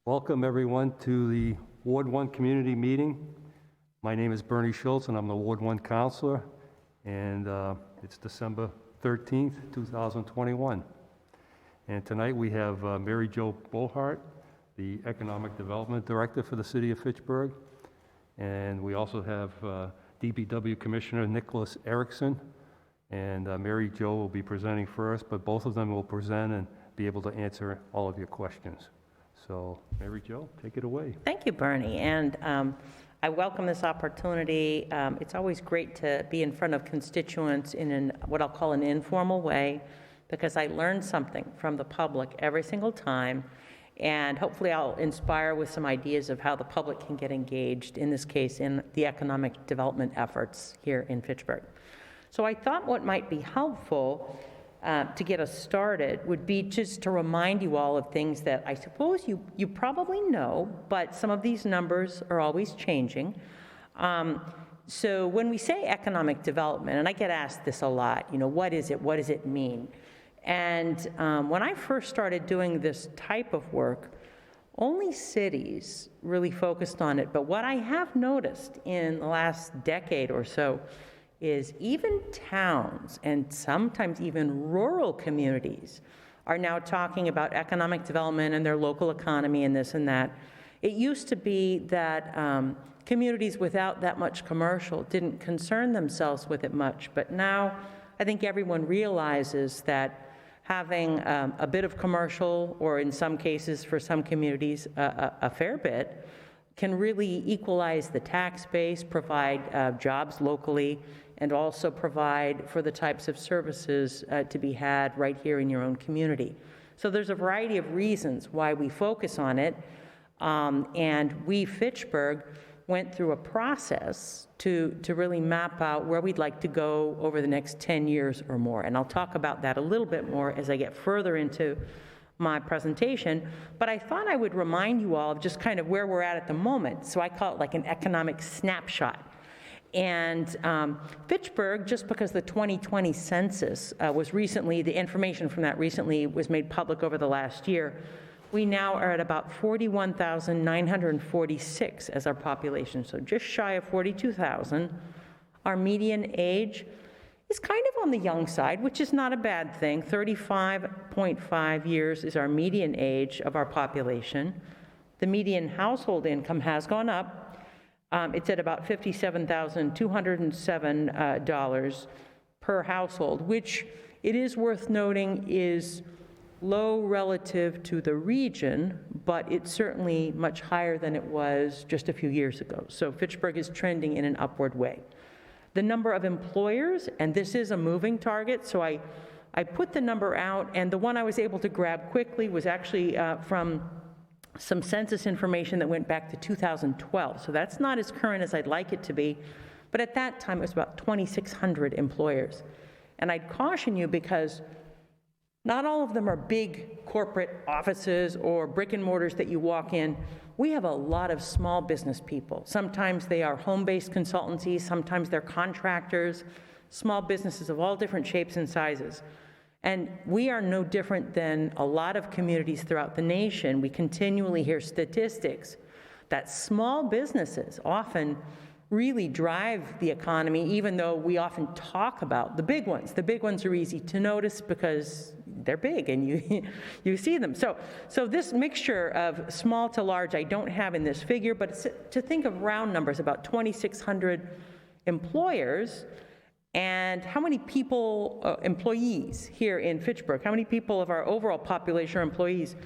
Welcome, everyone, to the Ward 1 community meeting. My name is Bernie Schultz, and I'm the Ward 1 counselor, and it's December 13th, 2021. And tonight we have Mary Jo Bohart, the Economic Development Director for the City of Fitchburg, and we also have DPW Commissioner Nicholas Erickson, and Mary Jo will be presenting first, but both of them will present and be able to answer all of your questions. So, Mary Jo, take it away. Thank you, Bernie, and I welcome this opportunity. It's always great to be in front of constituents in what I'll call an informal way, because I learn something from the public every single time, and hopefully I'll inspire with some ideas of how the public can get engaged, in this case, in the economic development efforts here in Fitchburg. So I thought what might be helpful to get us started would be just to remind you all of things that I suppose you probably know, but some of these numbers are always changing. So when we say economic development, and I get asked this a lot, what is it? What does it mean? And when I first started doing this type of work, only cities really focused on it. But what I have noticed in the last decade or so is even towns and sometimes even rural communities are now talking about economic development and their local economy and this and that. It used to be that communities without that much commercial didn't concern themselves with it much, but now I think everyone realizes that having a bit of commercial, or in some cases for some communities a fair bit, can really equalize the tax base, provide jobs locally, and also provide for the types of services to be had right here in your own community. So there's a variety of reasons why we focus on it, and we, Fitchburg, went through a process to really map out where we'd like to go over the next 10 years or more, and I'll talk about that a little bit more as I get further into my presentation, but I thought I would remind you all of just kind of where we're at the moment, so I call it like an economic snapshot. And Fitchburg, just because the 2020 census was recently, the information from that recently was made public over the last year, we now are at about 41,946 as our population, so just shy of 42,000. Our median age is kind of on the young side, which is not a bad thing. 35.5 years is our median age of our population. The median household income has gone up. It's at about $57,207 per household, which it is worth noting is low relative to the region, but it's certainly much higher than it was just a few years ago. So Fitchburg is trending in an upward way. The number of employers, and this is a moving target, so I put the number out, and the one I was able to grab quickly was actually from some census information that went back to 2012. So that's not as current as I'd like it to be, but at that time it was about 2,600 employers. And I'd caution you because not all of them are big corporate offices or brick and mortars that you walk in. We have a lot of small business people. Sometimes they are home-based consultancies, sometimes they're contractors, small businesses of all different shapes and sizes. And we are no different than a lot of communities throughout the nation. We continually hear statistics that small businesses often really drive the economy, even though we often talk about the big ones. The big ones are easy to notice because they're big and you see them. So this mixture of small to large I don't have in this figure, but to think of round numbers, about 2,600 employers. And how many people, employees here in Fitchburg, how many people of our overall population are employees?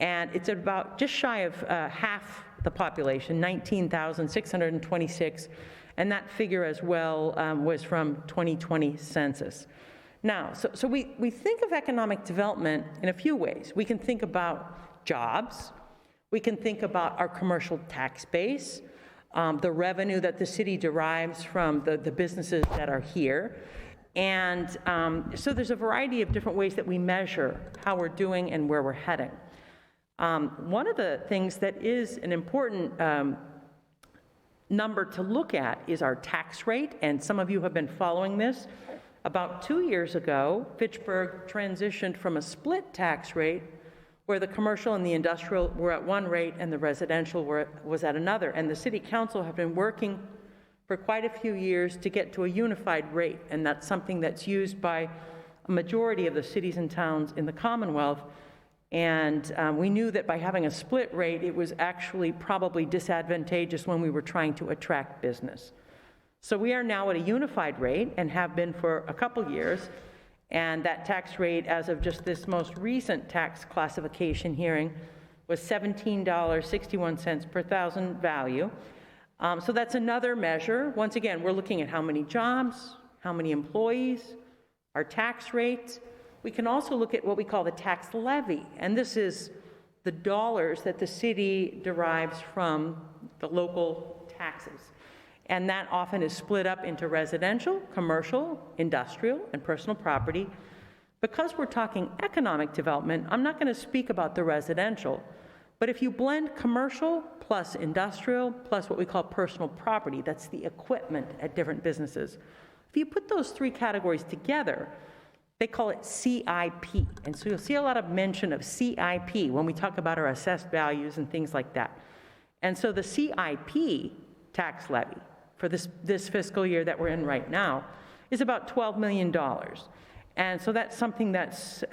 And it's about just shy of half the population, 19,626, and that figure as well was from 2020 census. Now, so we think of economic development in a few ways. We can think about jobs, we can think about our commercial tax base, the revenue that the city derives from the businesses that are here. And so there's a variety of different ways that we measure how we're doing and where we're heading. One of the things that is an important number to look at is our tax rate, and some of you have been following this. About 2 years ago, Fitchburg transitioned from a split tax rate where the commercial and the industrial were at one rate and the residential was at another. And the city council have been working for quite a few years to get to a unified rate, and that's something that's used by a majority of the cities and towns in the Commonwealth. And we knew that by having a split rate, it was actually probably disadvantageous when we were trying to attract business. So we are now at a unified rate and have been for a couple years. And that tax rate, as of just this most recent tax classification hearing, was $17.61 per thousand value. So that's another measure. Once again, we're looking at how many jobs, how many employees, our tax rates. We can also look at what we call the tax levy, and this is the dollars that the city derives from the local taxes. And that often is split up into residential, commercial, industrial, and personal property. Because we're talking economic development, I'm not going to speak about the residential, but if you blend commercial plus industrial plus what we call personal property, that's the equipment at different businesses. If you put those three categories together, they call it CIP. And so you'll see a lot of mention of CIP when we talk about our assessed values and things like that. And so the CIP tax levy for this fiscal year that we're in right now is about $12 million. And so that's something that's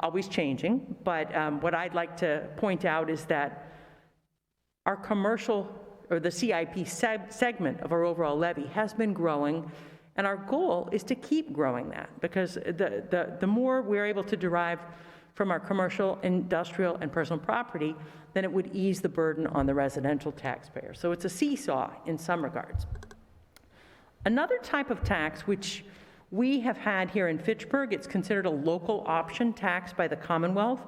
always changing. But what I'd like to point out is that our commercial, or the CIP segment of our overall levy has been growing. And our goal is to keep growing that, because the more we're able to derive from our commercial, industrial, and personal property, then it would ease the burden on the residential taxpayer. So it's a seesaw in some regards. Another type of tax, which we have had here in Fitchburg, it's considered a local option tax by the Commonwealth.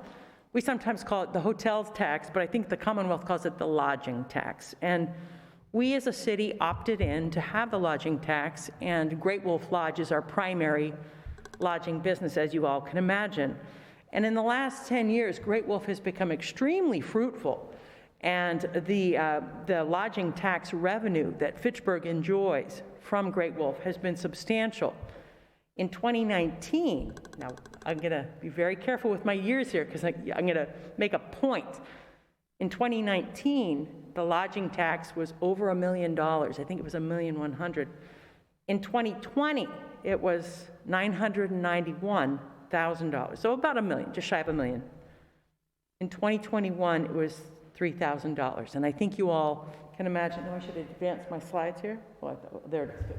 We sometimes call it the hotels tax, but I think the Commonwealth calls it the lodging tax. And we as a city opted in to have the lodging tax, and Great Wolf Lodge is our primary lodging business, as you all can imagine. And in the last 10 years, Great Wolf has become extremely fruitful, and the lodging tax revenue that Fitchburg enjoys from Great Wolf has been substantial. In 2019, now I'm going to be very careful with my years here because I'm going to make a point. In 2019, the lodging tax was over $1 million. I think it was $1.1 million. In 2020, it was $991,000, so about $1 million, just shy of $1 million. In 2021, it was $3,000, and I think you all can imagine. Oh, I should advance my slides here. Oh, there it is. Good.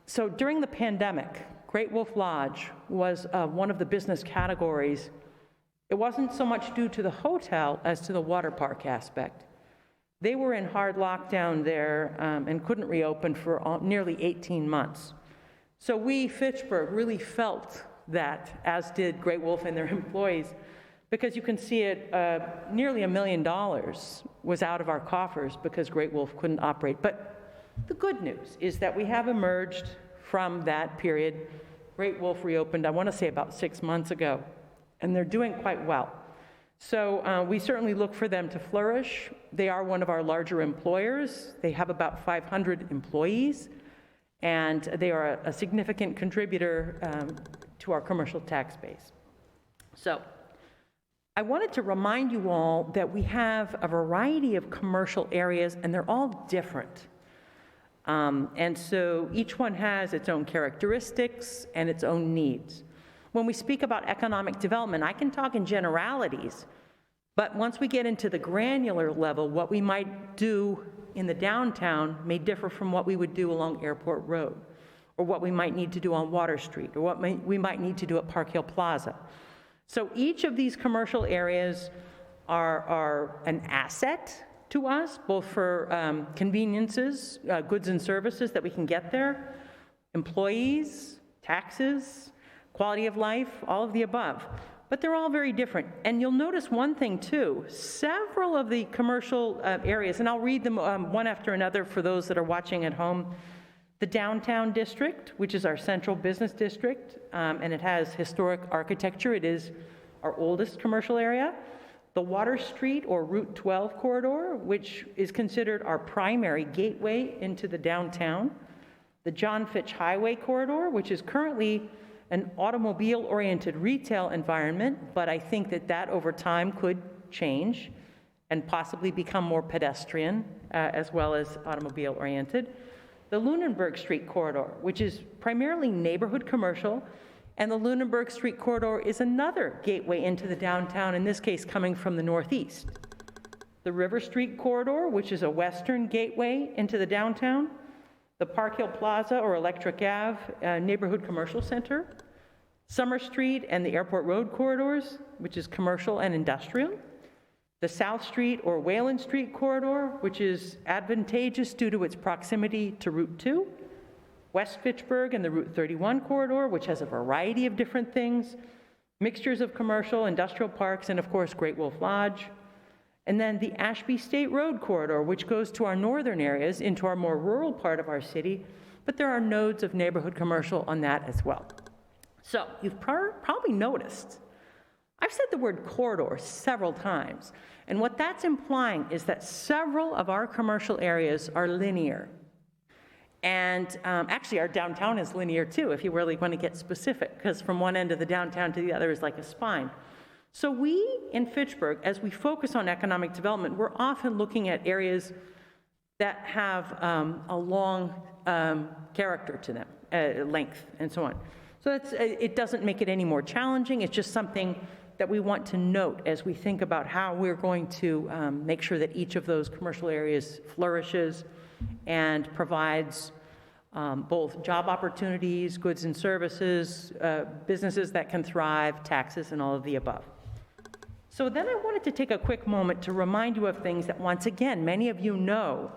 So during the pandemic, Great Wolf Lodge was one of the business categories. It wasn't so much due to the hotel as to the water park aspect. They were in hard lockdown there and couldn't reopen for nearly 18 months. So we, Fitchburg, really felt that, as did Great Wolf and their employees, because you can see it, nearly $1 million was out of our coffers because Great Wolf couldn't operate. But the good news is that we have emerged from that period. Great Wolf reopened, I want to say about 6 months ago, and they're doing quite well. So we certainly look for them to flourish. They are one of our larger employers. They have about 500 employees, and they are a significant contributor to our commercial tax base. So I wanted to remind you all that we have a variety of commercial areas, and they're all different. And so each one has its own characteristics and its own needs. When we speak about economic development, I can talk in generalities, but once we get into the granular level, what we might do in the downtown may differ from what we would do along Airport Road, or what we might need to do on Water Street, or what we might need to do at Park Hill Plaza. So each of these commercial areas are an asset to us, both for conveniences, goods and services that we can get there, employees, taxes, quality of life, all of the above. But they're all very different. And you'll notice one thing too, several of the commercial areas, and I'll read them one after another for those that are watching at home. The downtown district, which is our central business district, and it has historic architecture. It is our oldest commercial area. The Water Street or Route 12 corridor, which is considered our primary gateway into the downtown. The John Fitch Highway corridor, which is currently an automobile-oriented retail environment, but I think that that over time could change and possibly become more pedestrian as well as automobile-oriented. The Lunenburg Street corridor, which is primarily neighborhood commercial, and the Lunenburg Street corridor is another gateway into the downtown, in this case coming from the northeast. The River Street corridor, which is a western gateway into the downtown. The Park Hill Plaza or Electric Ave neighborhood commercial center. Summer Street and the Airport Road corridors, which is commercial and industrial. The South Street or Wayland Street corridor, which is advantageous due to its proximity to Route 2. West Fitchburg and the Route 31 corridor, which has a variety of different things. Mixtures of commercial, industrial parks, and of course, Great Wolf Lodge. And then the Ashby State Road corridor, which goes to our northern areas, into our more rural part of our city, but there are nodes of neighborhood commercial on that as well. So you've probably noticed, I've said the word corridor several times, and what that's implying is that several of our commercial areas are linear. And actually, our downtown is linear too, if you really want to get specific, because from one end of the downtown to the other is like a spine. So we in Fitchburg, as we focus on economic development, we're often looking at areas that have a long character to them, length and so on. So it doesn't make it any more challenging. It's just something that we want to note as we think about how we're going to make sure that each of those commercial areas flourishes and provides both job opportunities, goods and services, businesses that can thrive, taxes, and all of the above. So then I wanted to take a quick moment to remind you of things that, once again, many of you know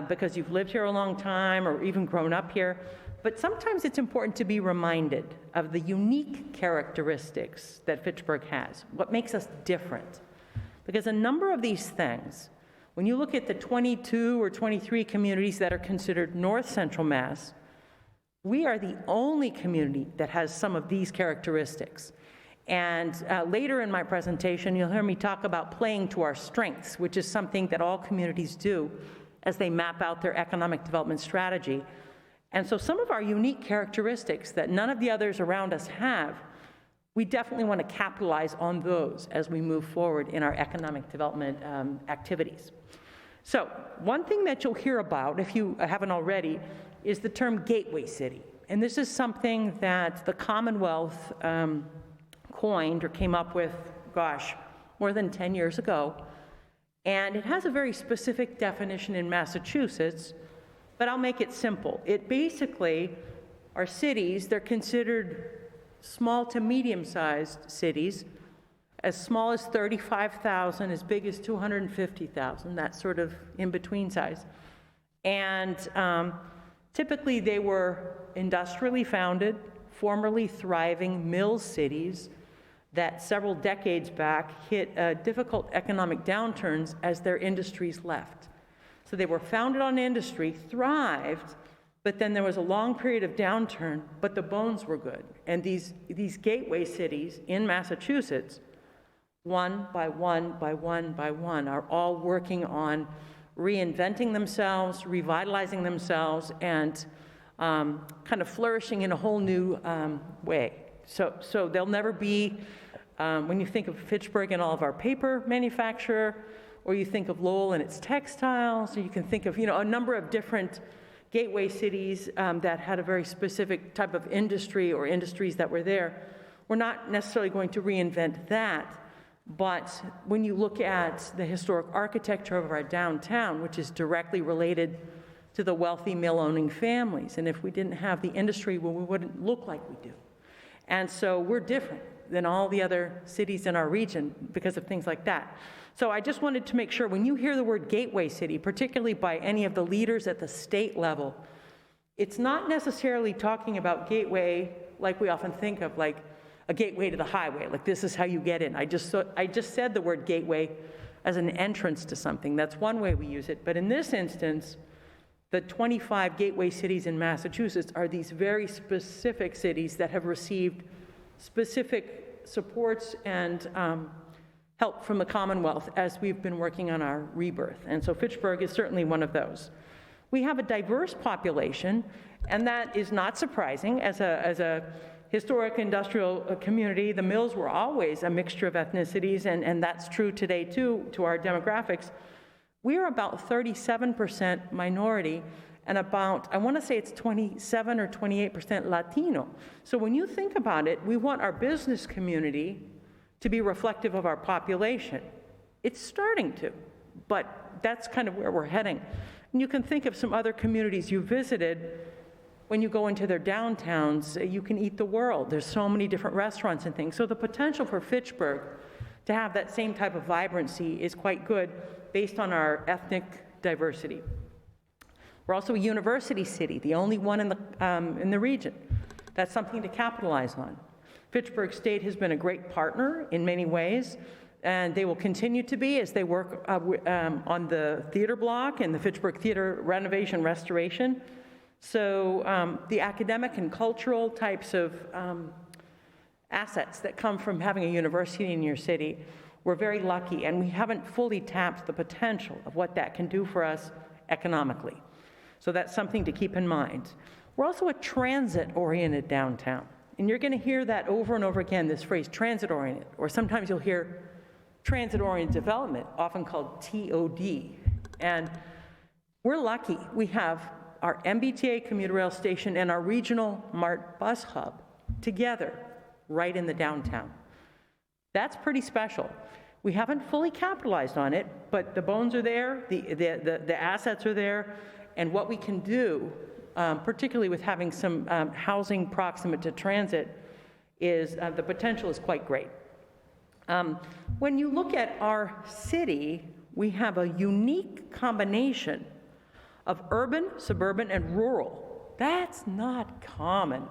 because you've lived here a long time or even grown up here, but sometimes it's important to be reminded of the unique characteristics that Fitchburg has, what makes us different. Because a number of these things, when you look at the 22 or 23 communities that are considered North Central Mass, we are the only community that has some of these characteristics. And later in my presentation, you'll hear me talk about playing to our strengths, which is something that all communities do as they map out their economic development strategy. And so some of our unique characteristics that none of the others around us have, we definitely want to capitalize on those as we move forward in our economic development activities. So one thing that you'll hear about, if you haven't already, is the term gateway city. And this is something that the Commonwealth coined or came up with, more than 10 years ago. And it has a very specific definition in Massachusetts, but I'll make it simple. It basically are cities, they're considered small to medium-sized cities, as small as 35,000, as big as 250,000, that sort of in-between size. And typically they were industrially founded, formerly thriving mill cities that several decades back hit difficult economic downturns as their industries left. So they were founded on industry, thrived, but then there was a long period of downturn, but the bones were good. And these gateway cities in Massachusetts, one by one by one by one, are all working on reinventing themselves, revitalizing themselves, and kind of flourishing in a whole new way. So they'll never be, when you think of Fitchburg and all of our paper manufacture, or you think of Lowell and its textiles, or you can think of, a number of different gateway cities that had a very specific type of industry or industries that were there. We're not necessarily going to reinvent that, but when you look at the historic architecture of our downtown, which is directly related to the wealthy mill-owning families, and if we didn't have the industry, well, we wouldn't look like we do. And so we're different than all the other cities in our region because of things like that. So I just wanted to make sure when you hear the word gateway city, particularly by any of the leaders at the state level, it's not necessarily talking about gateway like we often think of, like a gateway to the highway, like this is how you get in. I just said the word gateway as an entrance to something. That's one way we use it. But in this instance, the 25 gateway cities in Massachusetts are these very specific cities that have received specific supports and help from the Commonwealth as we've been working on our rebirth. And so Fitchburg is certainly one of those. We have a diverse population, and that is not surprising. As a historic industrial community. The mills were always a mixture of ethnicities, and that's true today too, to our demographics. We are about 37% minority and about, I want to say it's 27 or 28% Latino. So when you think about it, we want our business community to be reflective of our population. It's starting to, but that's kind of where we're heading. And you can think of some other communities you visited. When you go into their downtowns, you can eat the world. There's so many different restaurants and things. So the potential for Fitchburg to have that same type of vibrancy is quite good based on our ethnic diversity. We're also a university city, the only one in the region. That's something to capitalize on. Fitchburg State has been a great partner in many ways, and they will continue to be as they work on the theater block and the Fitchburg Theater renovation restoration. So the academic and cultural types of assets that come from having a university in your city, we're very lucky, and we haven't fully tapped the potential of what that can do for us economically. So that's something to keep in mind. We're also a transit-oriented downtown, and you're going to hear that over and over again, this phrase transit-oriented, or sometimes you'll hear transit-oriented development, often called TOD. And we're lucky. We have our MBTA commuter rail station and our regional MART bus hub together right in the downtown. That's pretty special. We haven't fully capitalized on it, but the bones are there, the assets are there, and what we can do, particularly with having some housing proximate to transit, is the potential is quite great. When you look at our city, we have a unique combination of urban, suburban, and rural. That's not common.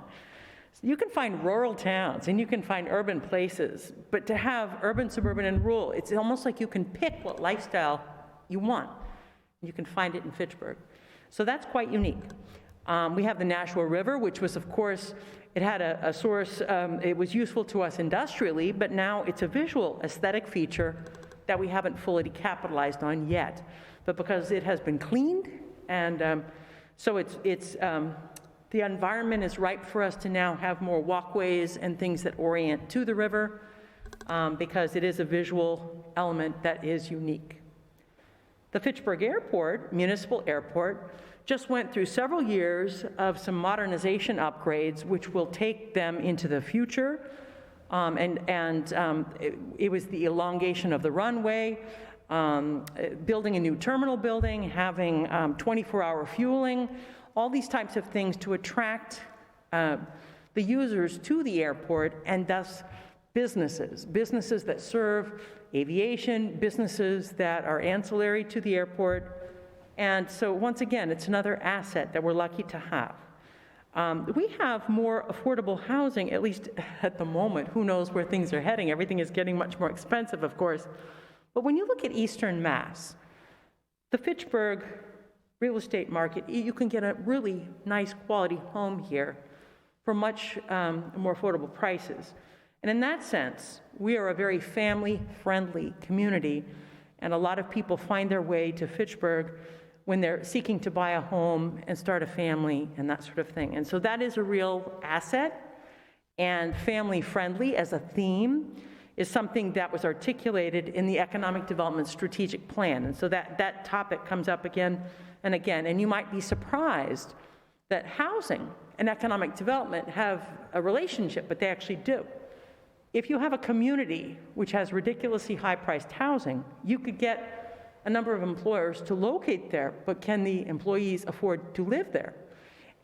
You can find rural towns and you can find urban places, but to have urban, suburban, and rural, it's almost like you can pick what lifestyle you want. You can find it in Fitchburg. So that's quite unique. We have the Nashua River, which was, of course, it had a source, it was useful to us industrially, but now it's a visual aesthetic feature that we haven't fully capitalized on yet. But because it has been cleaned, and so the environment is ripe for us to now have more walkways and things that orient to the river, because it is a visual element that is unique. The Fitchburg Airport, municipal airport, just went through several years of some modernization upgrades, which will take them into the future. It was the elongation of the runway, building a new terminal building, having 24-hour fueling, all these types of things to attract the users to the airport, and thus businesses that serve aviation, businesses that are ancillary to the airport. And so once again, it's another asset that we're lucky to have. We have more affordable housing, at least at the moment. Who knows where things are heading? Everything is getting much more expensive, of course. But when you look at Eastern Mass, the Fitchburg real estate market, you can get a really nice quality home here for much more affordable prices. And in that sense, we are a very family-friendly community, and a lot of people find their way to Fitchburg when they're seeking to buy a home and start a family and that sort of thing. And so that is a real asset, and family-friendly as a theme is something that was articulated in the Economic Development Strategic Plan. And so that topic comes up again and again, and you might be surprised that housing and economic development have a relationship, but they actually do. If you have a community which has ridiculously high-priced housing, you could get a number of employers to locate there, but can the employees afford to live there?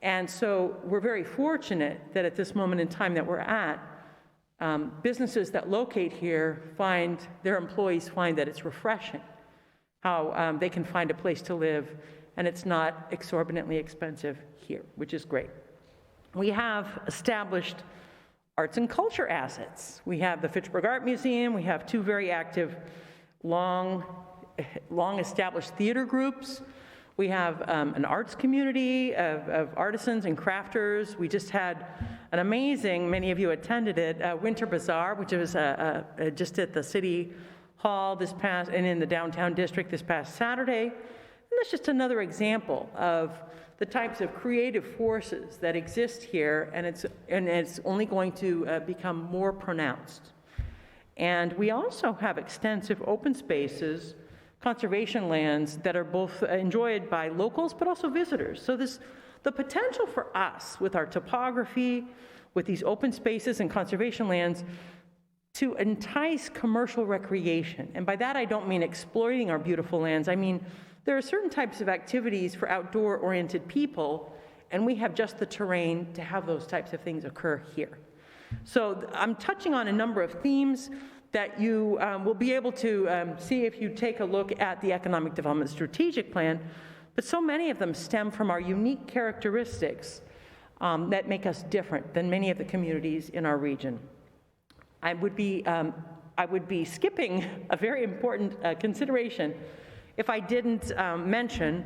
And so we're very fortunate that at this moment in time that we're at, businesses that locate here their employees find that it's refreshing how they can find a place to live, and it's not exorbitantly expensive here, which is great. We have established arts and culture assets. We have the Fitchburg Art Museum. We have two very active, long established theater groups. We have an arts community of artisans and crafters. We just had an amazing, many of you attended it, Winter Bazaar, which was just at the City Hall and in the downtown district this past Saturday. And that's just another example of the types of creative forces that exist here, and it's only going to become more pronounced. And we also have extensive open spaces, conservation lands that are both enjoyed by locals but also visitors. So the potential for us with our topography, with these open spaces and conservation lands, to entice commercial recreation. And by that I don't mean exploiting our beautiful lands. I mean, there are certain types of activities for outdoor-oriented people, and we have just the terrain to have those types of things occur here. So I'm touching on a number of themes that you will be able to see if you take a look at the Economic Development Strategic Plan, but so many of them stem from our unique characteristics that make us different than many of the communities in our region. I would be skipping a very important consideration if I didn't mention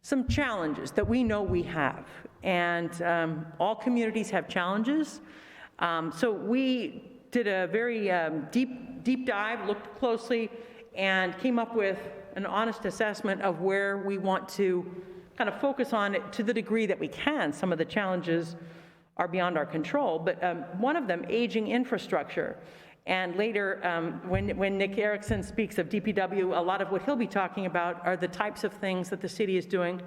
some challenges that we know we have. And all communities have challenges. So we did a very deep dive, looked closely, and came up with an honest assessment of where we want to kind of focus on it to the degree that we can. Some of the challenges are beyond our control, but one of them, aging infrastructure. And later, when Nick Erickson speaks of DPW, a lot of what he'll be talking about are the types of things that the city is doing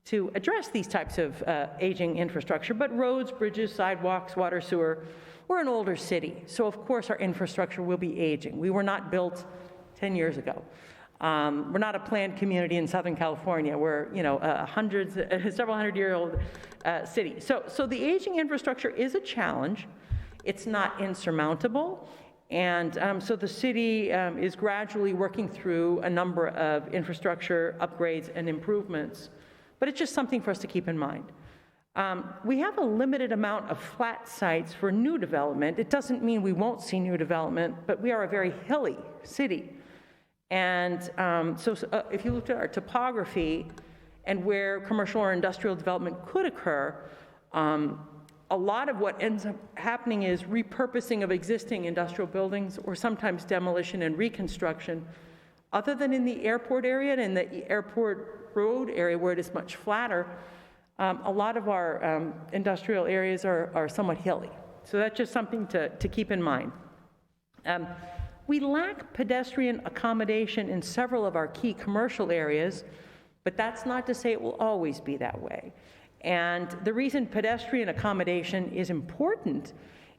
to address these types of aging infrastructure. But roads, bridges, sidewalks, water, sewer, we're an older city, so of course our infrastructure will be aging. We were not built 10 years ago. We're not a planned community in Southern California. We're, several hundred-year-old city. So the aging infrastructure is a challenge. It's not insurmountable. And so the city is gradually working through a number of infrastructure upgrades and improvements. But it's just something for us to keep in mind. We have a limited amount of flat sites for new development. It doesn't mean we won't see new development, but we are a very hilly city. And so if you looked at our topography and where commercial or industrial development could occur, a lot of what ends up happening is repurposing of existing industrial buildings or sometimes demolition and reconstruction. Other than in the airport area and in the airport road area where it is much flatter, a lot of our industrial areas are somewhat hilly. So that's just something to keep in mind. We lack pedestrian accommodation in several of our key commercial areas, but that's not to say it will always be that way. And the reason pedestrian accommodation is important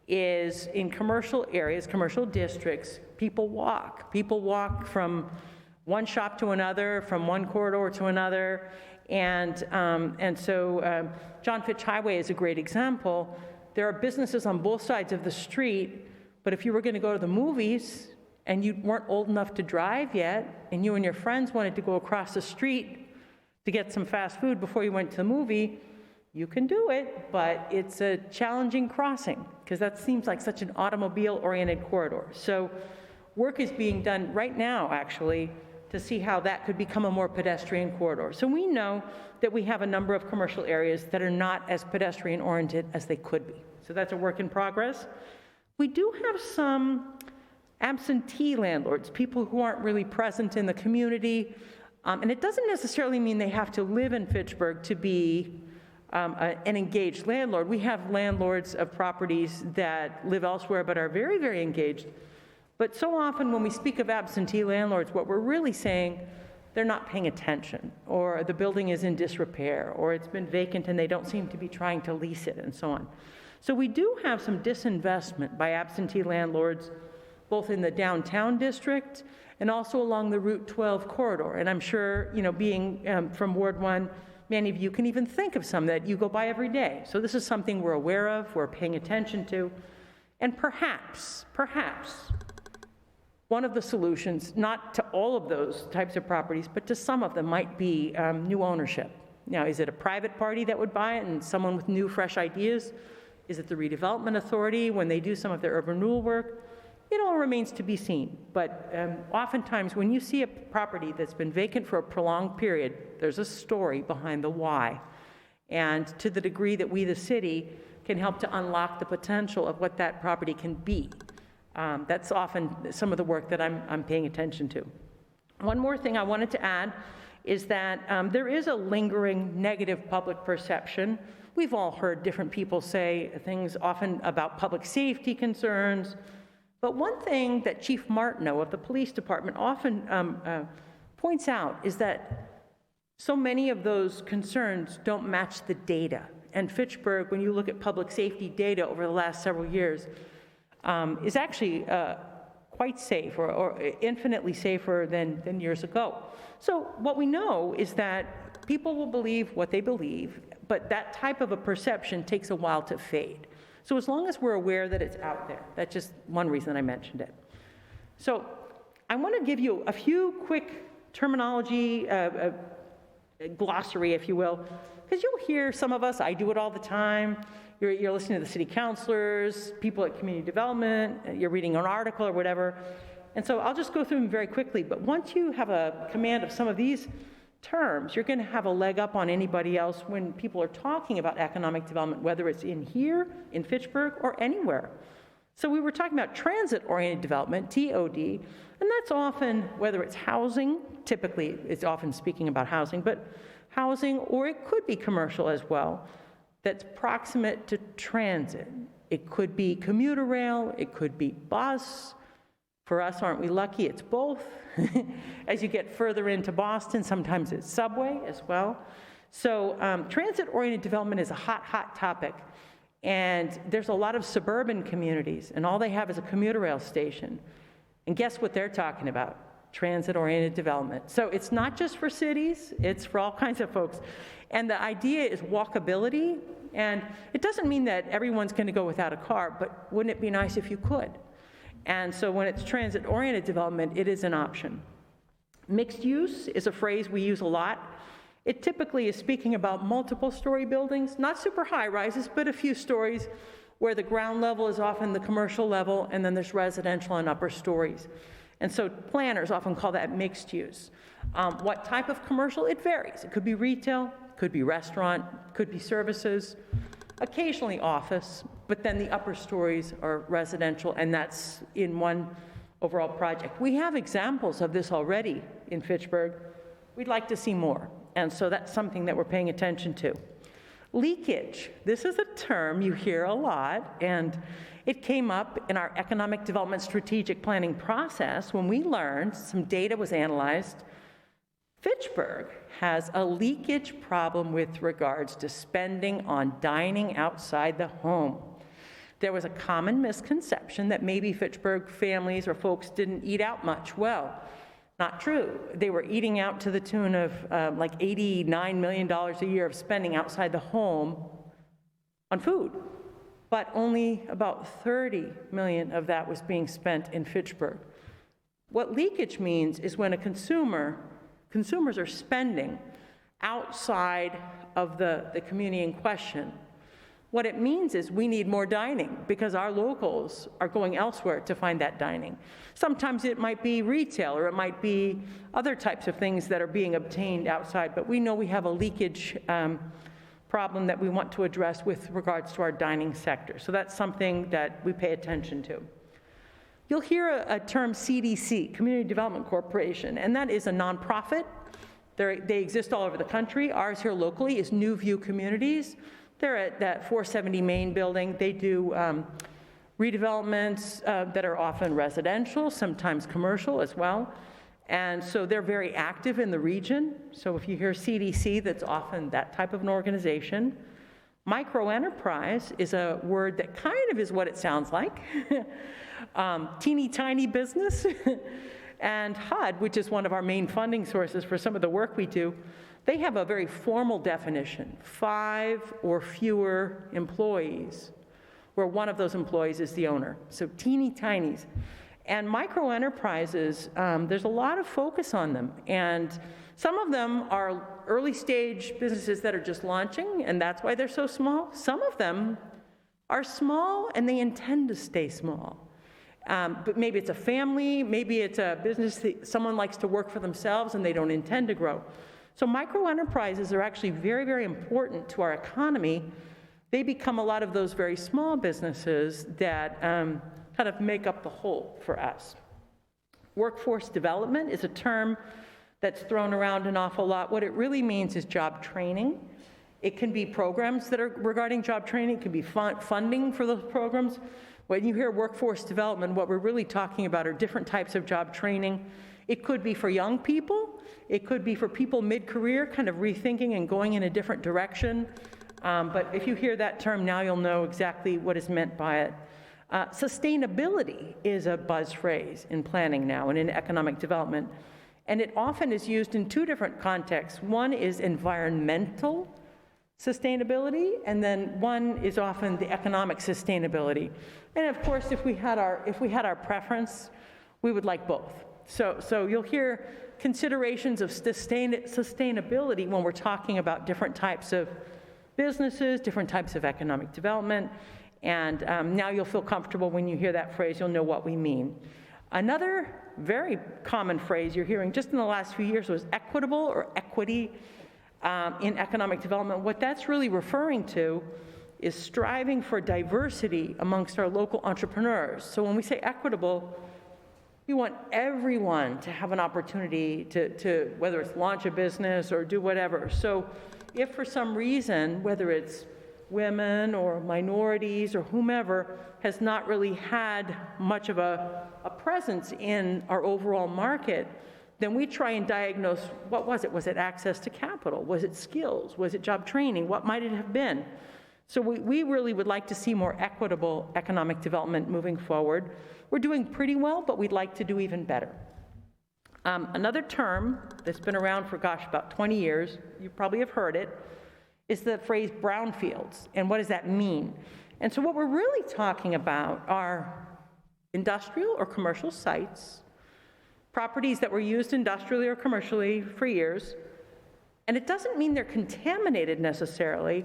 is in commercial areas, commercial districts, people walk. People walk from one shop to another, from one corridor to another. And so John Fitch Highway is a great example. There are businesses on both sides of the street, but if you were going to go to the movies and you weren't old enough to drive yet, and you and your friends wanted to go across the street to get some fast food before you went to the movie, you can do it, but it's a challenging crossing because that seems like such an automobile-oriented corridor. So work is being done right now, actually, to see how that could become a more pedestrian corridor. So we know that we have a number of commercial areas that are not as pedestrian-oriented as they could be. So that's a work in progress. We do have some absentee landlords, people who aren't really present in the community, and it doesn't necessarily mean they have to live in Fitchburg to be an engaged landlord. We have landlords of properties that live elsewhere but are very, very engaged. But so often when we speak of absentee landlords, what we're really saying, they're not paying attention, or the building is in disrepair, or it's been vacant and they don't seem to be trying to lease it, and so on. So we do have some disinvestment by absentee landlords, both in the downtown district and also along the Route 12 corridor. And I'm sure, being from Ward 1, many of you can even think of some that you go by every day. So this is something we're aware of, we're paying attention to, and perhaps, one of the solutions, not to all of those types of properties, but to some of them might be new ownership. Now, is it a private party that would buy it and someone with new, fresh ideas? Is it the redevelopment authority when they do some of their urban renewal work? It all remains to be seen. But oftentimes when you see a property that's been vacant for a prolonged period, there's a story behind the why. And to the degree that we, the city, can help to unlock the potential of what that property can be, that's often some of the work that I'm paying attention to. One more thing I wanted to add is that there is a lingering negative public perception. We've all heard different people say things often about public safety concerns, but one thing that Chief Martineau of the police department often points out is that so many of those concerns don't match the data. And Fitchburg, when you look at public safety data over the last several years, is actually quite safe or infinitely safer than years ago. So what we know is that people will believe what they believe, but that type of a perception takes a while to fade. So as long as we're aware that it's out there, that's just one reason I mentioned it. So I want to give you a few quick terminology, glossary, if you will, because you'll hear some of us, I do it all the time. You're listening to the city councilors, people at community development, you're reading an article or whatever. And so I'll just go through them very quickly, but once you have a command of some of these terms, you're going to have a leg up on anybody else when people are talking about economic development, whether it's in here, in Fitchburg, or anywhere. So we were talking about transit-oriented development, TOD, and that's often, whether it's housing, typically it's often speaking about housing, but housing, or it could be commercial as well, that's proximate to transit. It could be commuter rail, it could be bus. For us, aren't we lucky? It's both. As you get further into Boston, sometimes it's subway as well. So transit-oriented development is a hot topic. And there's a lot of suburban communities, and all they have is a commuter rail station. And guess what they're talking about? Transit-oriented development. So it's not just for cities, it's for all kinds of folks. And the idea is walkability, and it doesn't mean that everyone's going to go without a car, but wouldn't it be nice if you could? And so when it's transit-oriented development, it is an option. Mixed use is a phrase we use a lot. It typically is speaking about multiple story buildings, not super high rises, but a few stories where the ground level is often the commercial level, and then there's residential and upper stories. And so planners often call that mixed use. What type of commercial? It varies. It could be retail, could be restaurant, could be services, occasionally office, but then the upper stories are residential, and that's in one overall project. We have examples of this already in Fitchburg. We'd like to see more, and so that's something that we're paying attention to. Leakage. This is a term you hear a lot, and it came up in our economic development strategic planning process when we learned, some data was analyzed, Fitchburg has a leakage problem with regards to spending on dining outside the home. There was a common misconception that maybe Fitchburg families or folks didn't eat out much. Well, not true. They were eating out to the tune of like $89 million a year of spending outside the home on food. But only about $30 million of that was being spent in Fitchburg. What leakage means is when consumers are spending outside of the community in question. What it means is we need more dining because our locals are going elsewhere to find that dining. Sometimes it might be retail or it might be other types of things that are being obtained outside, but we know we have a leakage problem that we want to address with regards to our dining sector. So that's something that we pay attention to. You'll hear a term CDC, Community Development Corporation, and that is a nonprofit. They exist all over the country. Ours here locally is New View Communities. They're at that 470 Main building. They do redevelopments that are often residential, sometimes commercial as well. And so they're very active in the region. So if you hear CDC, that's often that type of an organization. Microenterprise is a word that kind of is what it sounds like. Teeny tiny business. And HUD, which is one of our main funding sources for some of the work we do, they have a very formal definition, 5 or fewer employees, where one of those employees is the owner. So teeny tinies. And micro-enterprises, there's a lot of focus on them. And some of them are early stage businesses that are just launching, and that's why they're so small. Some of them are small and they intend to stay small. But maybe it's a family, maybe it's a business that someone likes to work for themselves and they don't intend to grow. So micro-enterprises are actually very, very important to our economy. They become a lot of those very small businesses that kind of make up the whole for us. Workforce development is a term that's thrown around an awful lot. What it really means is job training. It can be programs that are regarding job training. It can be funding for those programs. When you hear workforce development, what we're really talking about are different types of job training. It could be for young people. It could be for people mid-career, kind of rethinking and going in a different direction. But if you hear that term now, you'll know exactly what is meant by it. Sustainability is a buzz phrase in planning now and in economic development. And it often is used in two different contexts. One is environmental sustainability, and then one is often the economic sustainability. And of course, if we had our preference, we would like both. So you'll hear considerations of sustainability when we're talking about different types of businesses, different types of economic development, and now you'll feel comfortable when you hear that phrase, you'll know what we mean. Another very common phrase you're hearing just in the last few years was equitable or equity in economic development. What that's really referring to is striving for diversity amongst our local entrepreneurs. So when we say equitable, we want everyone to have an opportunity to whether it's launch a business or do whatever. So if for some reason, whether it's women or minorities or whomever, has not really had much of a presence in our overall market, then we try and diagnose, what was it? Was it access to capital? Was it skills? Was it job training? What might it have been? So we really would like to see more equitable economic development moving forward. We're doing pretty well, but we'd like to do even better. Another term that's been around for, about 20 years, you probably have heard it, is the phrase brownfields. And what does that mean? And so what we're really talking about are industrial or commercial sites, properties that were used industrially or commercially for years. And it doesn't mean they're contaminated necessarily,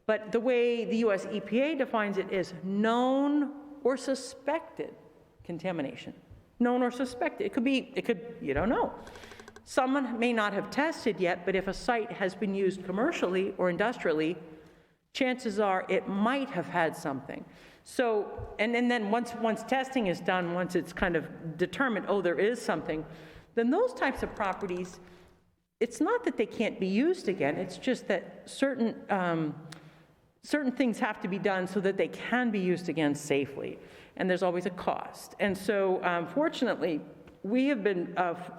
but the way the US EPA defines it is known or suspected contamination. Known or suspected. It could, you don't know. Someone may not have tested yet, but if a site has been used commercially or industrially, chances are it might have had something. So, and then once testing is done, once it's kind of determined, oh, there is something, then those types of properties, it's not that they can't be used again, it's just that certain things have to be done so that they can be used again safely. And there's always a cost. And so, fortunately,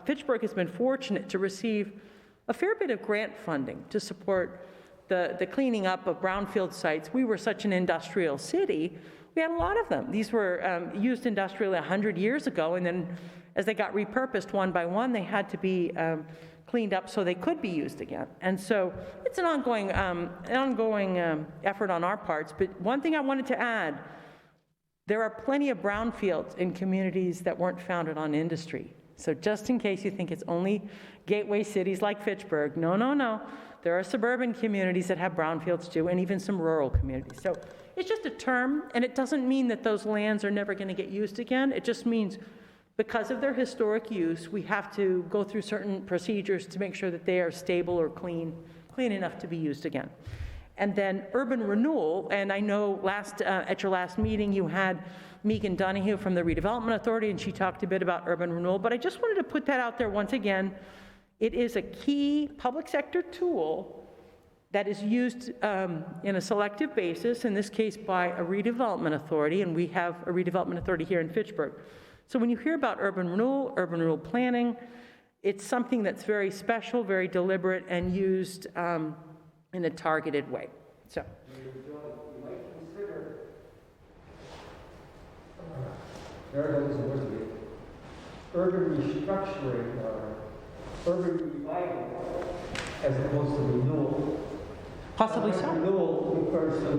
Fitchburg has been fortunate to receive a fair bit of grant funding to support the cleaning up of brownfield sites. We were such an industrial city, we had a lot of them. These were used industrially 100 years ago, and then as they got repurposed one by one, they had to be cleaned up so they could be used again. And so it's an ongoing effort on our parts. But one thing I wanted to add, there are plenty of brownfields in communities that weren't founded on industry. So just in case you think it's only gateway cities like Fitchburg, no. There are suburban communities that have brownfields too, and even some rural communities. So it's just a term, and it doesn't mean that those lands are never going to get used again. It just means because of their historic use, we have to go through certain procedures to make sure that they are stable or clean enough to be used again. And then urban renewal, and I know at your last meeting you had Megan Donahue from the Redevelopment Authority, and she talked a bit about urban renewal, but I just wanted to put that out there once again. It is a key public sector tool that is used in a selective basis, in this case by a redevelopment authority, and we have a redevelopment authority here in Fitchburg. So when you hear about urban renewal planning, it's something that's very special, very deliberate, and used in a targeted way. So. You might consider urban restructuring or urban revival as opposed to renewal. Possibly so. Renewal refers to,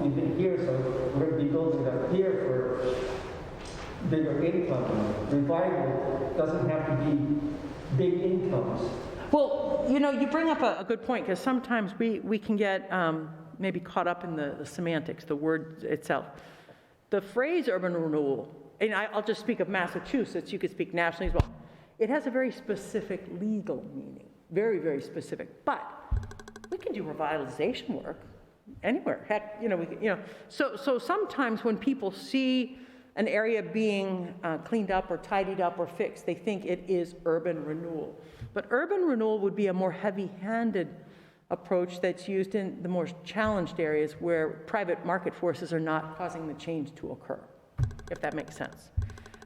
we've been here, so we're going to be building up here for bigger income. Revival doesn't have to be big incomes. Well, you bring up a good point, because sometimes we can get maybe caught up in the semantics, the word itself. The phrase urban renewal, and I'll just speak of Massachusetts, you could speak nationally as well, it has a very specific legal meaning, very, very specific. But we can do revitalization work anywhere. Heck, so sometimes when people see an area being cleaned up or tidied up or fixed, they think it is urban renewal. But urban renewal would be a more heavy-handed approach that's used in the more challenged areas where private market forces are not causing the change to occur, if that makes sense.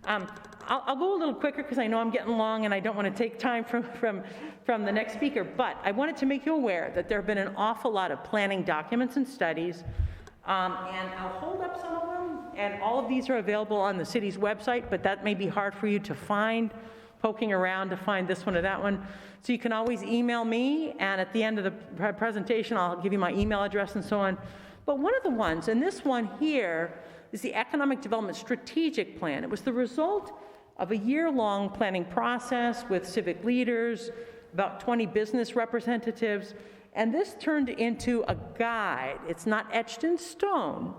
I'll go a little quicker because I know I'm getting long and I don't want to take time from the next speaker, but I wanted to make you aware that there have been an awful lot of planning documents and studies, and I'll hold up some of them, and all of these are available on the city's website, but that may be hard for you to find, poking around to find this one or that one. So you can always email me, and at the end of the presentation, I'll give you my email address and so on. But one of the ones, and this one here, is the Economic Development Strategic Plan. It was the result of a year-long planning process with civic leaders, about 20 business representatives, and this turned into a guide. It's not etched in stone,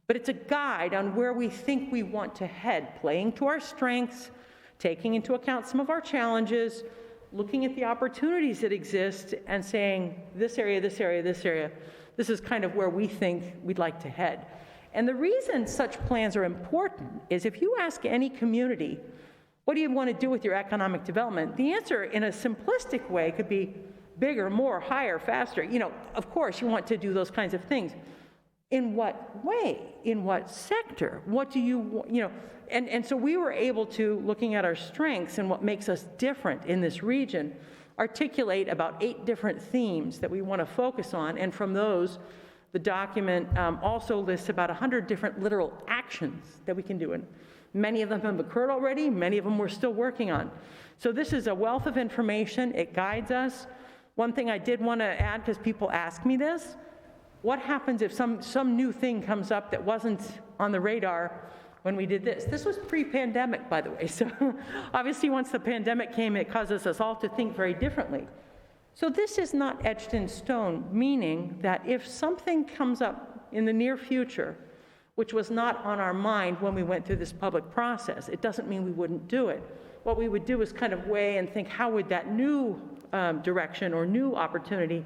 but it's a guide on where we think we want to head, playing to our strengths, taking into account some of our challenges, looking at the opportunities that exist and saying, this area, this area, this area, this is kind of where we think we'd like to head. And the reason such plans are important is if you ask any community, what do you want to do with your economic development? The answer in a simplistic way could be bigger, more, higher, faster. You know, of course you want to do those kinds of things. In what way? In what sector? What do you, you know, and so we were able to, looking at our strengths and what makes us different in this region, articulate about 8 different themes that we want to focus on, and from those, the document also lists about 100 different literal actions that we can do, and many of them have occurred already, many of them we're still working on. So this is a wealth of information, it guides us. One thing I did want to add, because people ask me this, what happens if some new thing comes up that wasn't on the radar when we did this? This was pre-pandemic, by the way, so obviously once the pandemic came, it causes us all to think very differently. So this is not etched in stone, meaning that if something comes up in the near future, which was not on our mind when we went through this public process, it doesn't mean we wouldn't do it. What we would do is kind of weigh and think, how would that new direction or new opportunity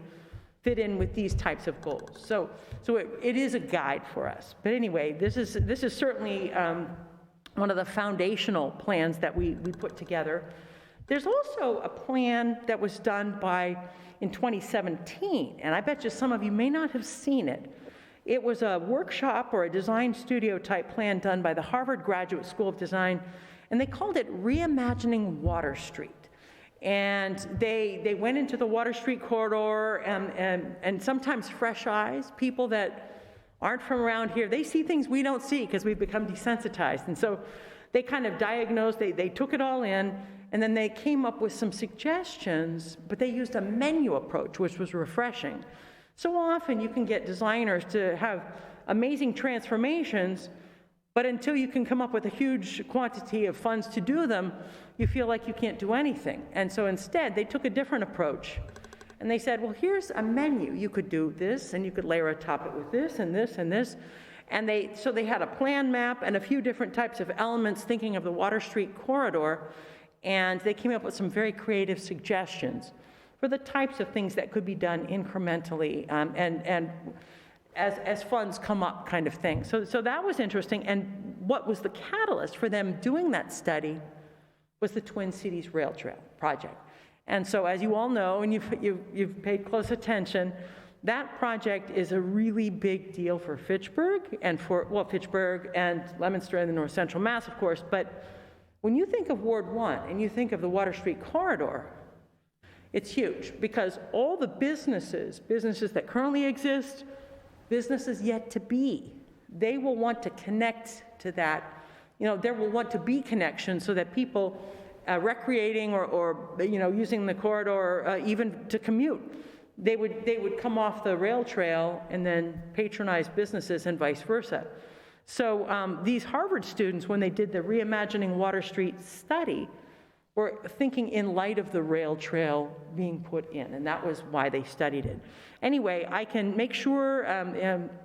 fit in with these types of goals? So it is a guide for us. But anyway, this is certainly one of the foundational plans that we put together. There's also a plan that was done in 2017, and I bet you some of you may not have seen it. It was a workshop or a design studio type plan done by the Harvard Graduate School of Design, and they called it Reimagining Water Street. And they went into the Water Street corridor, and sometimes fresh eyes, people that aren't from around here, they see things we don't see because we've become desensitized. And so they kind of diagnosed, they took it all in, and then they came up with some suggestions, but they used a menu approach, which was refreshing. So often you can get designers to have amazing transformations, but until you can come up with a huge quantity of funds to do them, you feel like you can't do anything. And so instead, they took a different approach. And they said, well, here's a menu. You could do this, and you could layer atop it with this and this and this. And so they had a plan map and a few different types of elements thinking of the Water Street corridor, and they came up with some very creative suggestions for the types of things that could be done incrementally and as funds come up, kind of thing. So that was interesting, and what was the catalyst for them doing that study was the Twin Cities Rail Trail project. And so as you all know, and you've paid close attention, that project is a really big deal for Fitchburg and Fitchburg and Leominster and the North Central Mass, of course, but when you think of Ward 1 and you think of the Water Street corridor, it's huge because all the businesses that currently exist, businesses yet to be, they will want to connect to that. You know, there will want to be connections so that people recreating or using the corridor even to commute, they would come off the rail trail and then patronize businesses and vice versa. So these Harvard students, when they did the Reimagining Water Street study, were thinking in light of the rail trail being put in, and that was why they studied it. Anyway, I can make sure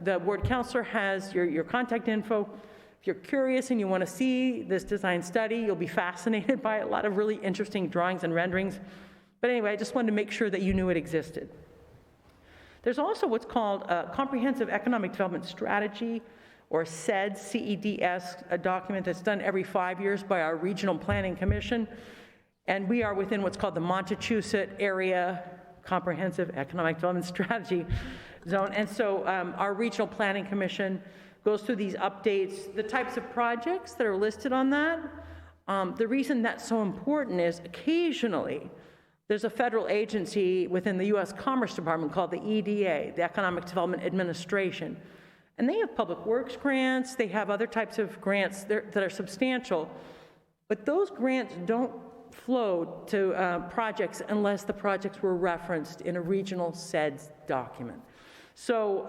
the ward counselor has your contact info. If you're curious and you want to see this design study, you'll be fascinated by a lot of really interesting drawings and renderings. But anyway, I just wanted to make sure that you knew it existed. There's also what's called a comprehensive economic development strategy, or CEDS, C-E-D-S, a document that's done every 5 years by our Regional Planning Commission. And we are within what's called the Montechusett Area Comprehensive Economic Development Strategy Zone. And so our Regional Planning Commission goes through these updates, the types of projects that are listed on that. The reason that's so important is occasionally there's a federal agency within the U.S. Commerce Department called the EDA, the Economic Development Administration. And they have public works grants, they have other types of grants that are substantial, but those grants don't flow to projects unless the projects were referenced in a regional CEDS document. So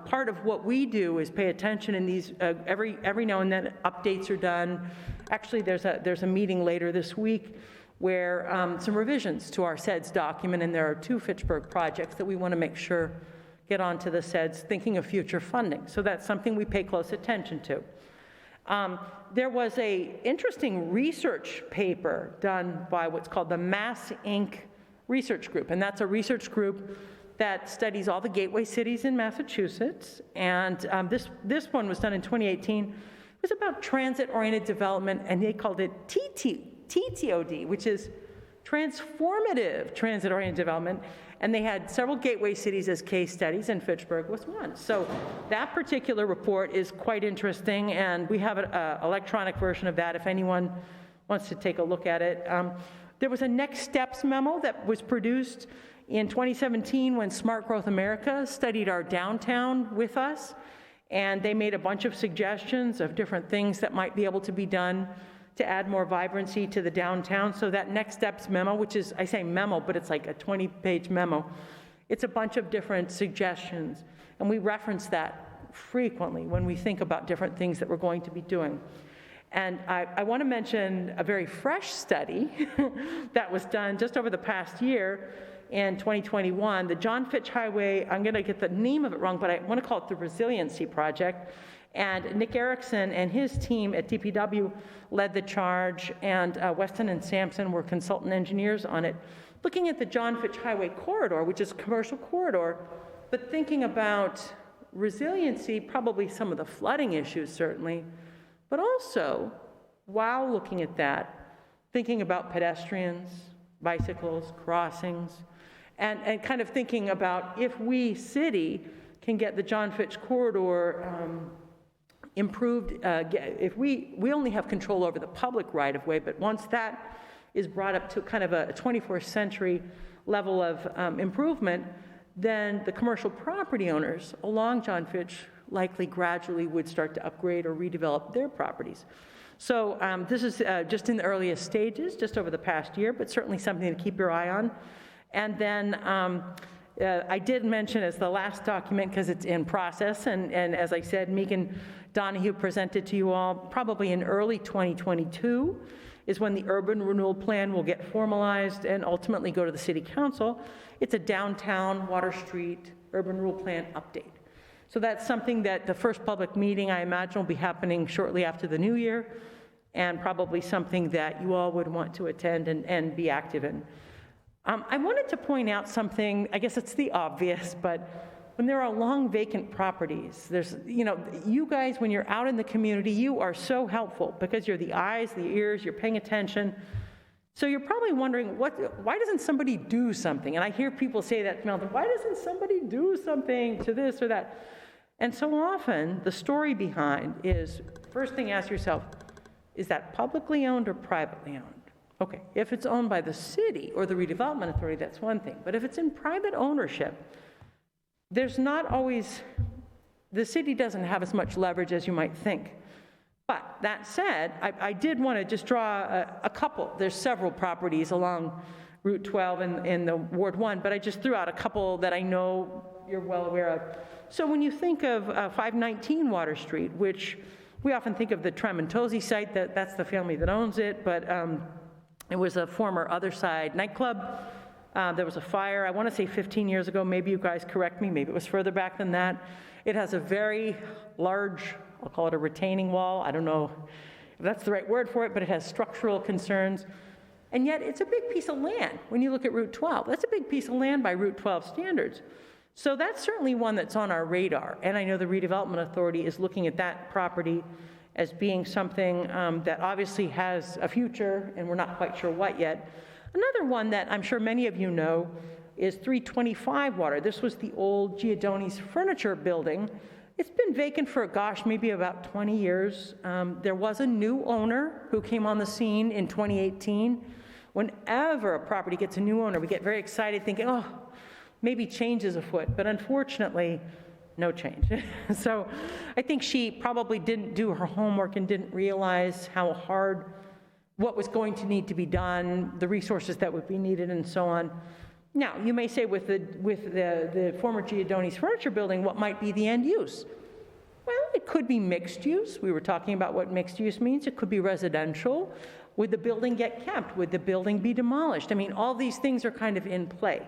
part of what we do is pay attention in these, every now and then updates are done. Actually, there's a meeting later this week where some revisions to our CEDS document, and there are 2 Fitchburg projects that we want to make sure get onto the CEDS, thinking of future funding. So that's something we pay close attention to. There was a interesting research paper done by what's called the Mass Inc. Research Group, and that's a research group that studies all the gateway cities in Massachusetts. And this one was done in 2018. It was about transit-oriented development, and they called it TTOD, which is transformative transit-oriented development. And they had several gateway cities as case studies, and Fitchburg was one. So that particular report is quite interesting, and we have an electronic version of that if anyone wants to take a look at it. There was a next steps memo that was produced in 2017 when Smart Growth America studied our downtown with us, and they made a bunch of suggestions of different things that might be able to be done to add more vibrancy to the downtown. So that next steps memo, which is, I say memo, but it's like a 20-page memo, it's a bunch of different suggestions, and we reference that frequently when we think about different things that we're going to be doing. And I want to mention a very fresh study that was done just over the past year in 2021, the John Fitch Highway, I'm going to get the name of it wrong, but I want to call it the Resiliency Project. And Nick Erickson and his team at DPW led the charge, and Weston and Sampson were consultant engineers on it, looking at the John Fitch Highway corridor, which is a commercial corridor, but thinking about resiliency, probably some of the flooding issues certainly, but also, while looking at that, thinking about pedestrians, bicycles, crossings, and kind of thinking about if we, city, can get the John Fitch corridor improved, if we only have control over the public right-of-way, but once that is brought up to kind of a 21st century level of improvement, then the commercial property owners along John Fitch likely gradually would start to upgrade or redevelop their properties. So this is just in the earliest stages, just over the past year, but certainly something to keep your eye on. And then I did mention as the last document, because it's in process, and as I said, Megan Donahue presented to you all, probably in early 2022 is when the urban renewal plan will get formalized and ultimately go to the city council. It's a downtown Water Street urban renewal plan update. So that's something that the first public meeting, I imagine, will be happening shortly after the new year, and probably something that you all would want to attend and be active in. I wanted to point out something, I guess it's the obvious, but when there are long vacant properties, there's, you guys, when you're out in the community, you are so helpful because you're the eyes, the ears, you're paying attention. So you're probably wondering, why doesn't somebody do something? And I hear people say that, why doesn't somebody do something to this or that? And so often, the story behind is, first thing, ask yourself, is that publicly owned or privately owned? Okay, if it's owned by the city or the redevelopment authority, that's one thing. But if it's in private ownership, there's not always, the city doesn't have as much leverage as you might think. But that said, I did want to just draw a couple. There's several properties along Route 12 in the Ward 1, but I just threw out a couple that I know you're well aware of. So when you think of 519 Water Street, which we often think of the Tremontosi site, that's the family that owns it, but it was a former Other Side nightclub. There was a fire, I want to say 15 years ago, maybe you guys correct me, maybe it was further back than that. It has a very large, I'll call it a retaining wall. I don't know if that's the right word for it, but it has structural concerns. And yet it's a big piece of land when you look at Route 12. That's a big piece of land by Route 12 standards. So that's certainly one that's on our radar. And I know the redevelopment authority is looking at that property as being something that obviously has a future, and we're not quite sure what yet. Another one that I'm sure many of you know is 325 Water. This was the old Giordani's Furniture building. It's been vacant for, gosh, maybe about 20 years. There was a new owner who came on the scene in 2018. Whenever a property gets a new owner, we get very excited thinking, oh, maybe change is afoot. But unfortunately, no change. So I think she probably didn't do her homework and didn't realize how hard, what was going to need to be done, the resources that would be needed, and so on. Now, you may say with the former Giordani's Furniture building, what might be the end use? Well, it could be mixed use. We were talking about what mixed use means. It could be residential. Would the building get kept? Would the building be demolished? I mean, all these things are kind of in play.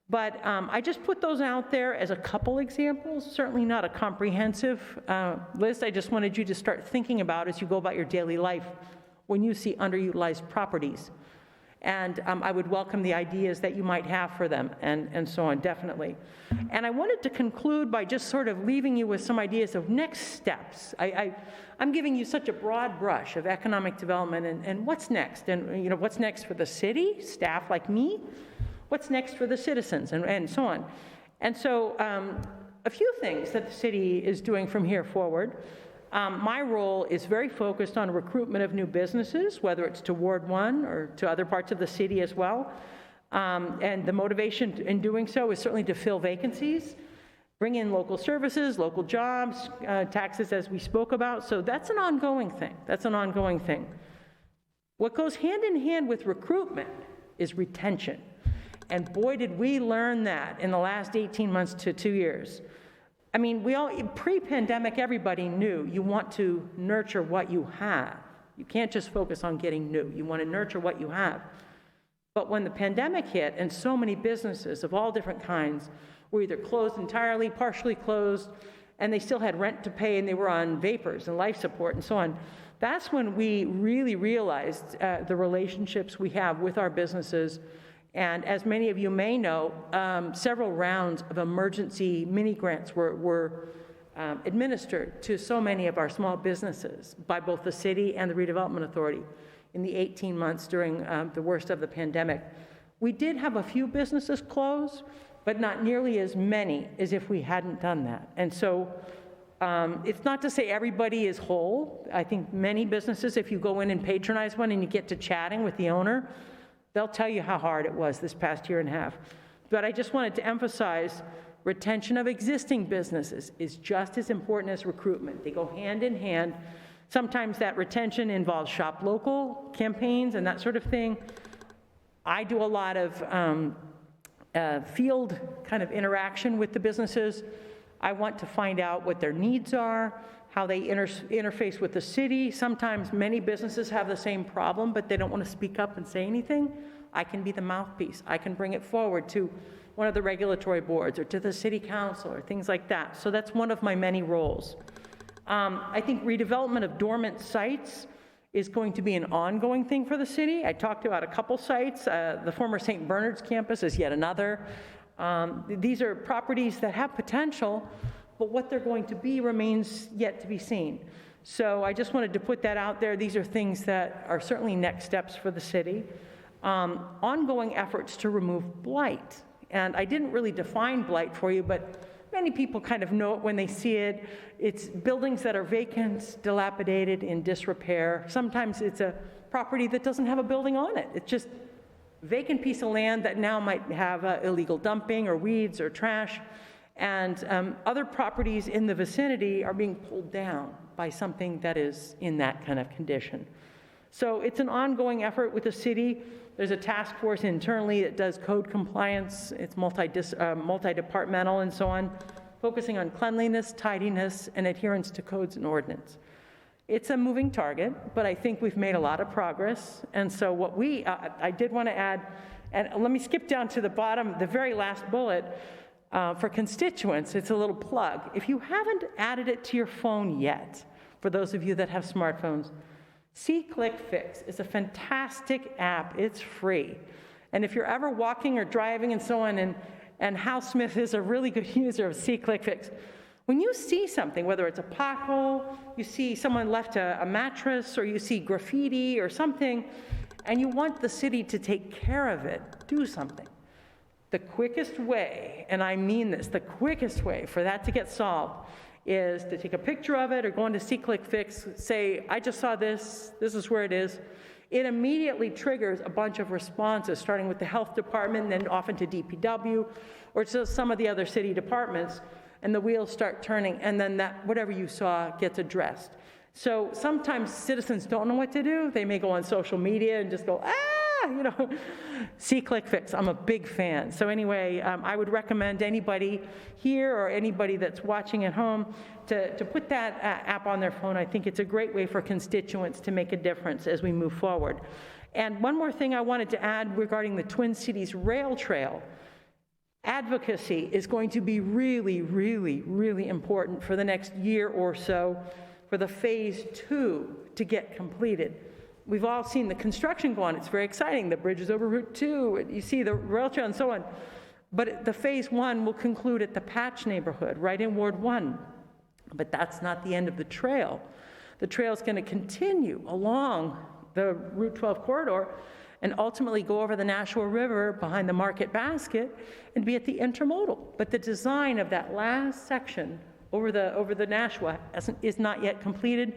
But I just put those out there as a couple examples, certainly not a comprehensive list. I just wanted you to start thinking about as you go about your daily life when you see underutilized properties. And I would welcome the ideas that you might have for them and so on, definitely. And I wanted to conclude by just sort of leaving you with some ideas of next steps. I'm giving you such a broad brush of economic development and what's next. And you know, what's next for the city, staff like me? What's next for the citizens and so on. And so a few things that the city is doing from here forward. My role is very focused on recruitment of new businesses, whether it's to Ward 1 or to other parts of the city as well. And the motivation in doing so is certainly to fill vacancies, bring in local services, local jobs, taxes as we spoke about. So that's an ongoing thing. That's an ongoing thing. What goes hand in hand with recruitment is retention. And boy, did we learn that in the last 18 months to 2 years. I mean, pre-pandemic, everybody knew you want to nurture what you have. You can't just focus on getting new. You want to nurture what you have. But when the pandemic hit and so many businesses of all different kinds were either closed entirely, partially closed, and they still had rent to pay and they were on vapors and life support and so on, that's when we really realized the relationships we have with our businesses. And as many of you may know, several rounds of emergency mini grants were administered to so many of our small businesses by both the city and the redevelopment authority in the 18 months during the worst of the pandemic. We did have a few businesses close, but not nearly as many as if we hadn't done that. And so it's not to say everybody is whole. I think many businesses, if you go in and patronize one and you get to chatting with the owner, they'll tell you how hard it was this past year and a half. But I just wanted to emphasize retention of existing businesses is just as important as recruitment. They go hand in hand. Sometimes that retention involves shop local campaigns and that sort of thing. I do a lot of field kind of interaction with the businesses. I want to find out what their needs are, how they interface with the city. Sometimes many businesses have the same problem, but they don't want to speak up and say anything. I can be the mouthpiece. I can bring it forward to one of the regulatory boards or to the city council or things like that. So that's one of my many roles. I think redevelopment of dormant sites is going to be an ongoing thing for the city. I talked about a couple sites. The former St. Bernard's campus is yet another. These are properties that have potential, but what they're going to be remains yet to be seen. So I just wanted to put that out there. These are things that are certainly next steps for the city. Ongoing efforts to remove blight. And I didn't really define blight for you, but many people kind of know it when they see it. It's buildings that are vacant, dilapidated, in disrepair. Sometimes it's a property that doesn't have a building on it. It's just a vacant piece of land that now might have illegal dumping or weeds or trash. And other properties in the vicinity are being pulled down by something that is in that kind of condition. So it's an ongoing effort with the city. There's a task force internally that does code compliance. It's multi-departmental and so on, focusing on cleanliness, tidiness, and adherence to codes and ordinance. It's a moving target, but I think we've made a lot of progress. And so what I did want to add, and let me skip down to the bottom, the very last bullet, for constituents, it's a little plug. If you haven't added it to your phone yet, for those of you that have smartphones, SeeClickFix is a fantastic app. It's free. And if you're ever walking or driving and so on, and Hal Smith is a really good user of SeeClickFix. When you see something, whether it's a pothole, you see someone left a mattress, or you see graffiti or something, and you want the city to take care of it, do something. The quickest way, and I mean this, the quickest way for that to get solved is to take a picture of it or go into SeeClickFix, say, I just saw this, this is where it is. It immediately triggers a bunch of responses, starting with the health department, then often to DPW, or to some of the other city departments, and the wheels start turning, and then that, whatever you saw gets addressed. So sometimes citizens don't know what to do. They may go on social media and just go, SeeClickFix, I'm a big fan. So anyway, I would recommend anybody here or anybody that's watching at home to put that app on their phone. I think it's a great way for constituents to make a difference as we move forward. And one more thing I wanted to add regarding the Twin Cities Rail Trail. Advocacy is going to be really, really, really important for the next year or so for the phase 2 to get completed. We've all seen the construction go on. It's very exciting. The bridge is over Route 2. You see the rail trail and so on. But the phase 1 will conclude at the Patch neighborhood, right in Ward 1. But that's not the end of the trail. The trail is going to continue along the Route 12 corridor and ultimately go over the Nashua River behind the Market Basket and be at the intermodal. But the design of that last section over the Nashua is not yet completed.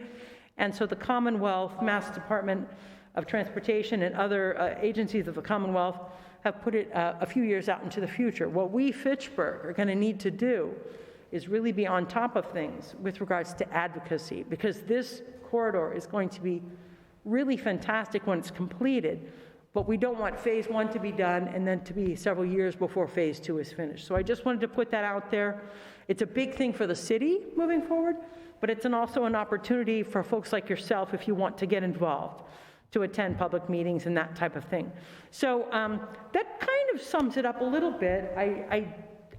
And so the Commonwealth, Mass Department of Transportation, and other agencies of the Commonwealth have put it a few years out into the future. What we, Fitchburg, are going to need to do is really be on top of things with regards to advocacy, because this corridor is going to be really fantastic when it's completed, but we don't want phase 1 to be done and then to be several years before phase 2 is finished. So I just wanted to put that out there. It's a big thing for the city moving forward, but it's also an opportunity for folks like yourself, if you want to get involved, to attend public meetings and that type of thing. So that kind of sums it up a little bit.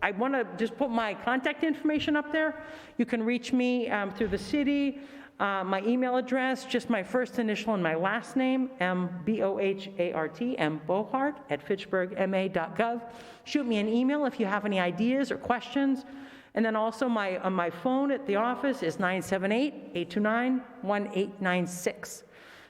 I want to just put my contact information up there. You can reach me through the city. My email address, just my first initial and my last name, M-B-O-H-A-R-T, mbohart@fitchburgma.gov. Shoot me an email if you have any ideas or questions. And then also my phone at the office is 978-829-1896.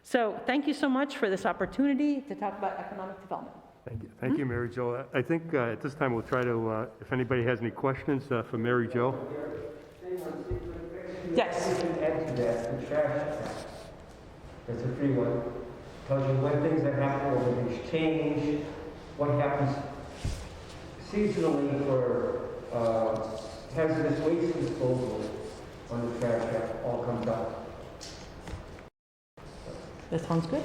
So thank you so much for this opportunity to talk about economic development. Thank you. Thank you, Mary Jo. I think at this time we'll try to, if anybody has any questions for Mary Jo. Yes. You can add to that the trash tax. That's a free one. Tells you when things that happen, when things change, what happens seasonally for hazardous waste disposal on the trash tax all comes up. That sounds good.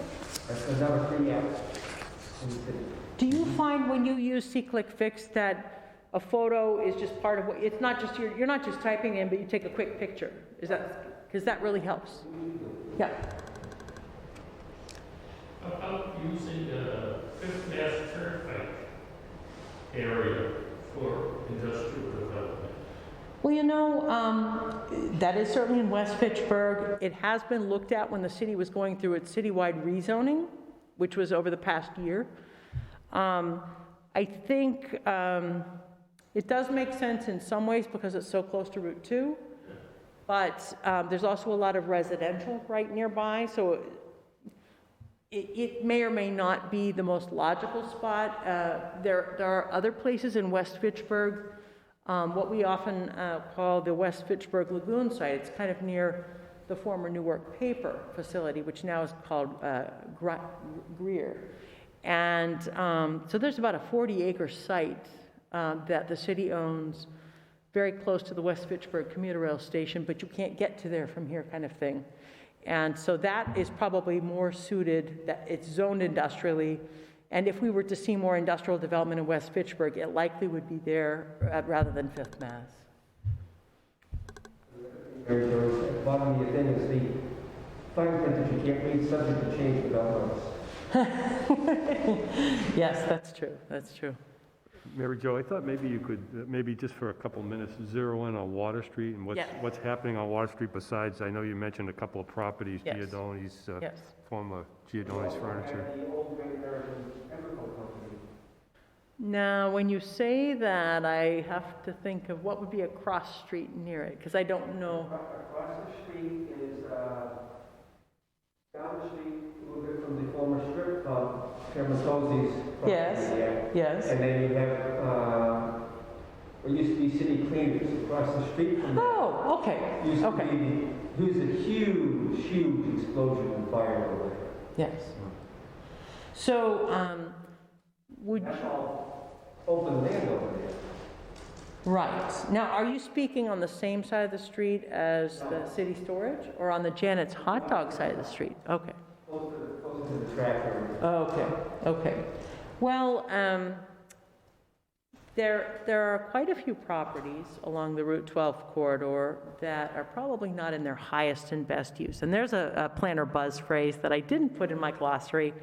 That's another free app in the city. Do you find when you use SeeClickFix that a photo is just part of what, it's not just, you're not just typing in, but you take a quick picture? Is that, because that really helps. Yeah. About using the Fifth Mass Turnpike area for industrial development? Well, you know, that is certainly in West Fitchburg. It has been looked at when the city was going through its citywide rezoning, which was over the past year. I think it does make sense in some ways because it's so close to Route 2, but there's also a lot of residential right nearby, so it may or may not be the most logical spot. There are other places in West Fitchburg, what we often call the West Fitchburg Lagoon site. It's kind of near the former Newark Paper facility, which now is called Greer. And so there's about a 40-acre site that the city owns very close to the West Fitchburg commuter rail station, but you can't get to there from here, kind of thing. And so that is probably more suited, that it's zoned industrially. And if we were to see more industrial development in West Fitchburg, it likely would be there rather than Fifth Mass. Bottom of your thing is the fine print that you can't read, subject to change without notice. Yes, that's true. That's true. Mary Jo, I thought maybe you could, maybe just for a couple minutes, zero in on Water Street and what's happening on Water Street besides, I know you mentioned a couple of properties, Yes. Giordano's, Yes. former Giordano's Furniture. The old Great American Chemical Company. Now, when you say that, I have to think of what would be a cross street near it, because I don't know. Across the street is, down the street, a little bit from the former strip club, Chairman Tozzi's property Yes. there. Yes. And then you have, what used to be City Cleaners across the street from there. Oh, okay, Used to okay. be, there's a huge, huge explosion and fire over there. Yes. So, would, That's all open land over there. right. Now, are you speaking on the same side of the street as the city storage, or on the Janet's Hot Dog side of the street? Okay. Close to the track area. Okay, okay. Well, there are quite a few properties along the Route 12 corridor that are probably not in their highest and best use. And there's a planner buzz phrase that I didn't put in my glossary,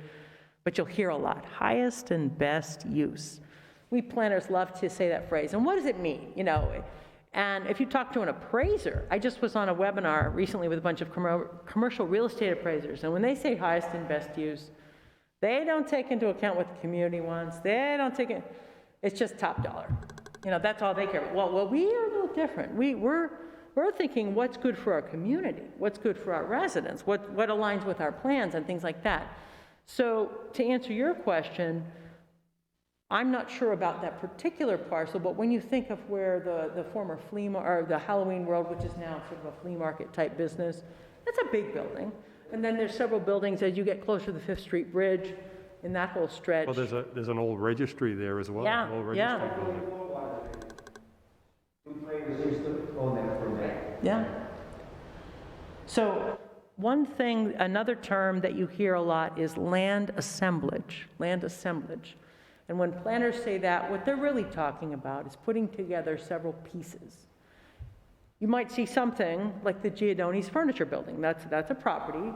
but you'll hear a lot: highest and best use. We planners love to say that phrase. And what does it mean? You know, and if you talk to an appraiser, I just was on a webinar recently with a bunch of commercial real estate appraisers, and when they say highest and best use, they don't take into account what the community wants. They don't take it. It's just top dollar. You know, that's all they care about. Well, we are a little different. We're thinking what's good for our community, what's good for our residents, what aligns with our plans and things like that. So to answer your question, I'm not sure about that particular parcel, but when you think of where the former or the Halloween World, which is now sort of a flea market type business, that's a big building. And then there's several buildings as you get closer to the Fifth Street Bridge in that whole stretch. Well, there's an old registry there as well. Yeah, an old yeah. registry building. Two players used to own that for a minute. Yeah. So one thing, another term that you hear a lot is land assemblage, land assemblage. And when planners say that, what they're really talking about is putting together several pieces. You might see something like the Giordano's Furniture Building. That's a property.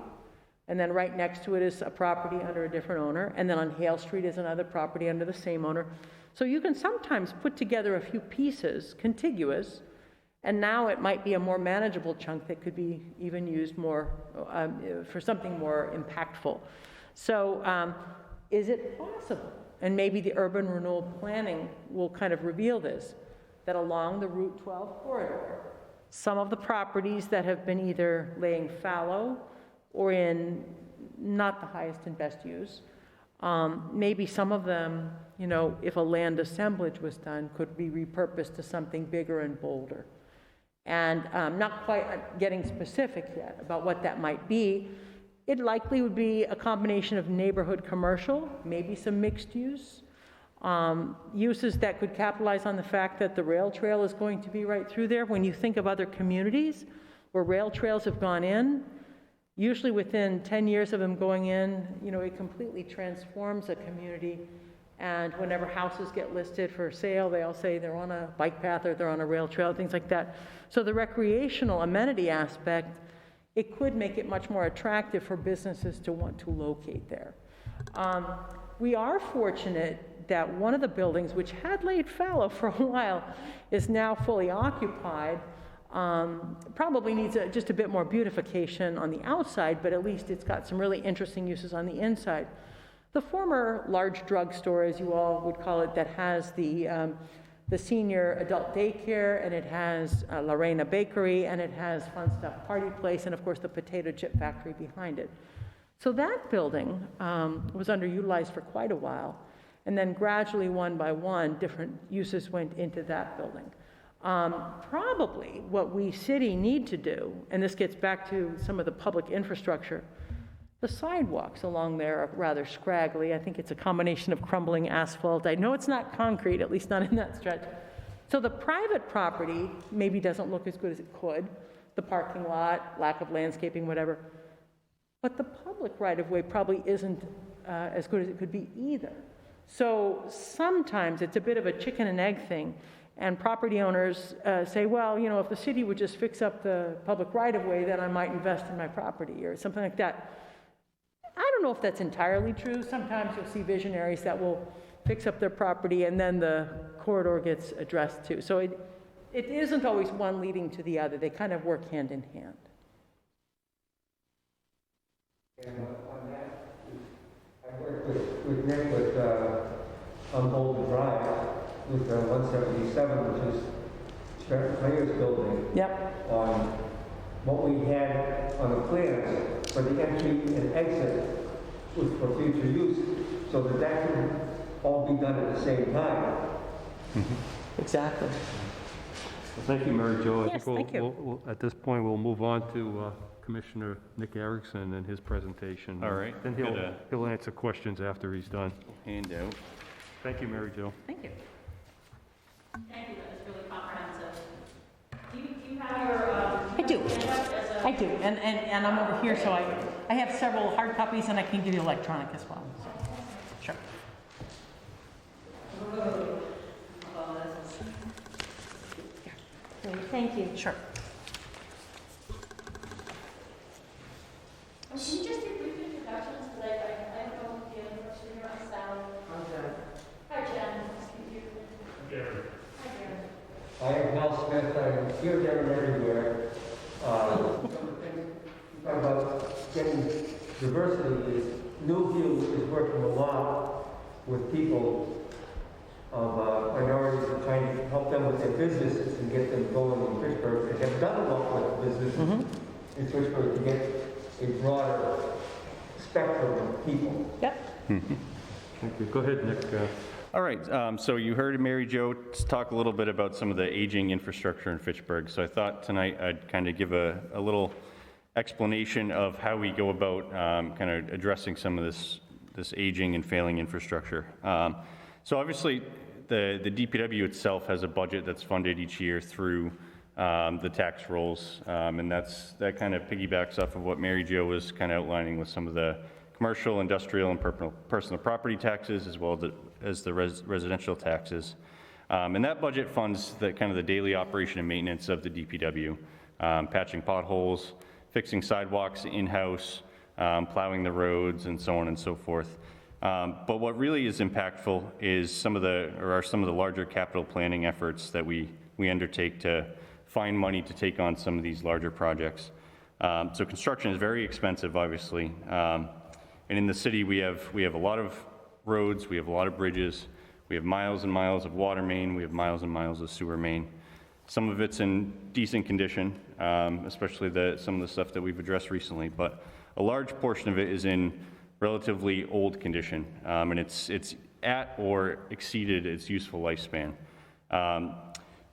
And then right next to it is a property under a different owner. And then on Hale Street is another property under the same owner. So you can sometimes put together a few pieces, contiguous, and now it might be a more manageable chunk that could be even used more for something more impactful. So is it possible, and maybe the urban renewal planning will kind of reveal this, that along the Route 12 corridor, some of the properties that have been either laying fallow or in not the highest and best use, maybe some of them, you know, if a land assemblage was done, could be repurposed to something bigger and bolder. And not quite getting specific yet about what that might be. It likely would be a combination of neighborhood commercial, maybe some mixed use, uses that could capitalize on the fact that the rail trail is going to be right through there. When you think of other communities where rail trails have gone in, usually within 10 years of them going in, you know, it completely transforms a community. And whenever houses get listed for sale, they all say they're on a bike path or they're on a rail trail, things like that. So the recreational amenity aspect, it could make it much more attractive for businesses to want to locate there. We are fortunate that one of the buildings, which had laid fallow for a while, is now fully occupied. Probably needs just a bit more beautification on the outside, but at least it's got some really interesting uses on the inside. The former large drugstore, as you all would call it, that has the senior adult daycare, and it has Lorena Bakery, and it has Fun Stuff Party Place, and of course the potato chip factory behind it. So that building was underutilized for quite a while, and then gradually, one by one, different uses went into that building. Probably what we city need to do, and this gets back to some of the public infrastructure, the sidewalks along there are rather scraggly. I think it's a combination of crumbling asphalt. I know it's not concrete, at least not in that stretch. So the private property maybe doesn't look as good as it could, the parking lot, lack of landscaping, whatever. But the public right-of-way probably isn't as good as it could be either. So sometimes it's a bit of a chicken and egg thing. And property owners say, well, you know, if the city would just fix up the public right-of-way, then I might invest in my property or something like that. I don't know if that's entirely true. Sometimes you'll see visionaries that will fix up their property and then the corridor gets addressed too. So it isn't always one leading to the other. They kind of work hand in hand. And on that, I worked with Nick on Boulder Drive. with 177, which is Stratton Players Building, Yep, on what we had on the plans for the entry and exit was for future use, so that that could all be done at the same time. exactly. Well, thank you, Mary Jo. I Yes, think thank you. at this point, we'll move on to Commissioner Nick Erickson and his presentation. All right, Then good, he'll answer questions after he's done. handout. Thank you, Mary Jo. Thank you. Thank you, that was really comprehensive. Do you have your, I do. handout as a? I do, and I'm over here, so I have several hard copies, and I can give you electronic as well. So, sure. Thank you. Sure. Can you just do brief introductions, because I don't know if the other person here on Sally. Hi, Jen, nice to meet you. Gary. Hi, Gary. I am Hal Smith, I'm here, there, and everywhere. Some of the things we talk about getting diversity is, Newview is working a lot with people of minorities and trying to help them with their businesses and get them going in Fitchburg, and have done a lot with businesses in Fitchburg to get a broader spectrum of people. Yep. Thank you. Go ahead, Nick. All right, so you heard Mary Jo talk a little bit about some of the aging infrastructure in Fitchburg. So I thought tonight I'd kind of give a little explanation of how we go about kind of addressing some of this aging and failing infrastructure. So obviously, the DPW itself has a budget that's funded each year through the tax rolls, and that kind of piggybacks off of what Mary Jo was kind of outlining with some of the commercial, industrial, and personal property taxes, as well as the residential taxes. And that budget funds the kind of the daily operation and maintenance of the DPW, patching potholes, fixing sidewalks in-house, plowing the roads, and so on and so forth. But what really is impactful is some of the larger capital planning efforts that we undertake to find money to take on some of these larger projects. So construction is very expensive, obviously. And in the city, we have a lot of roads, we have a lot of bridges, we have miles and miles of water main, we have miles and miles of sewer main. Some of it's in decent condition, especially some of the stuff that we've addressed recently, but a large portion of it is in relatively old condition, and it's at or exceeded its useful lifespan.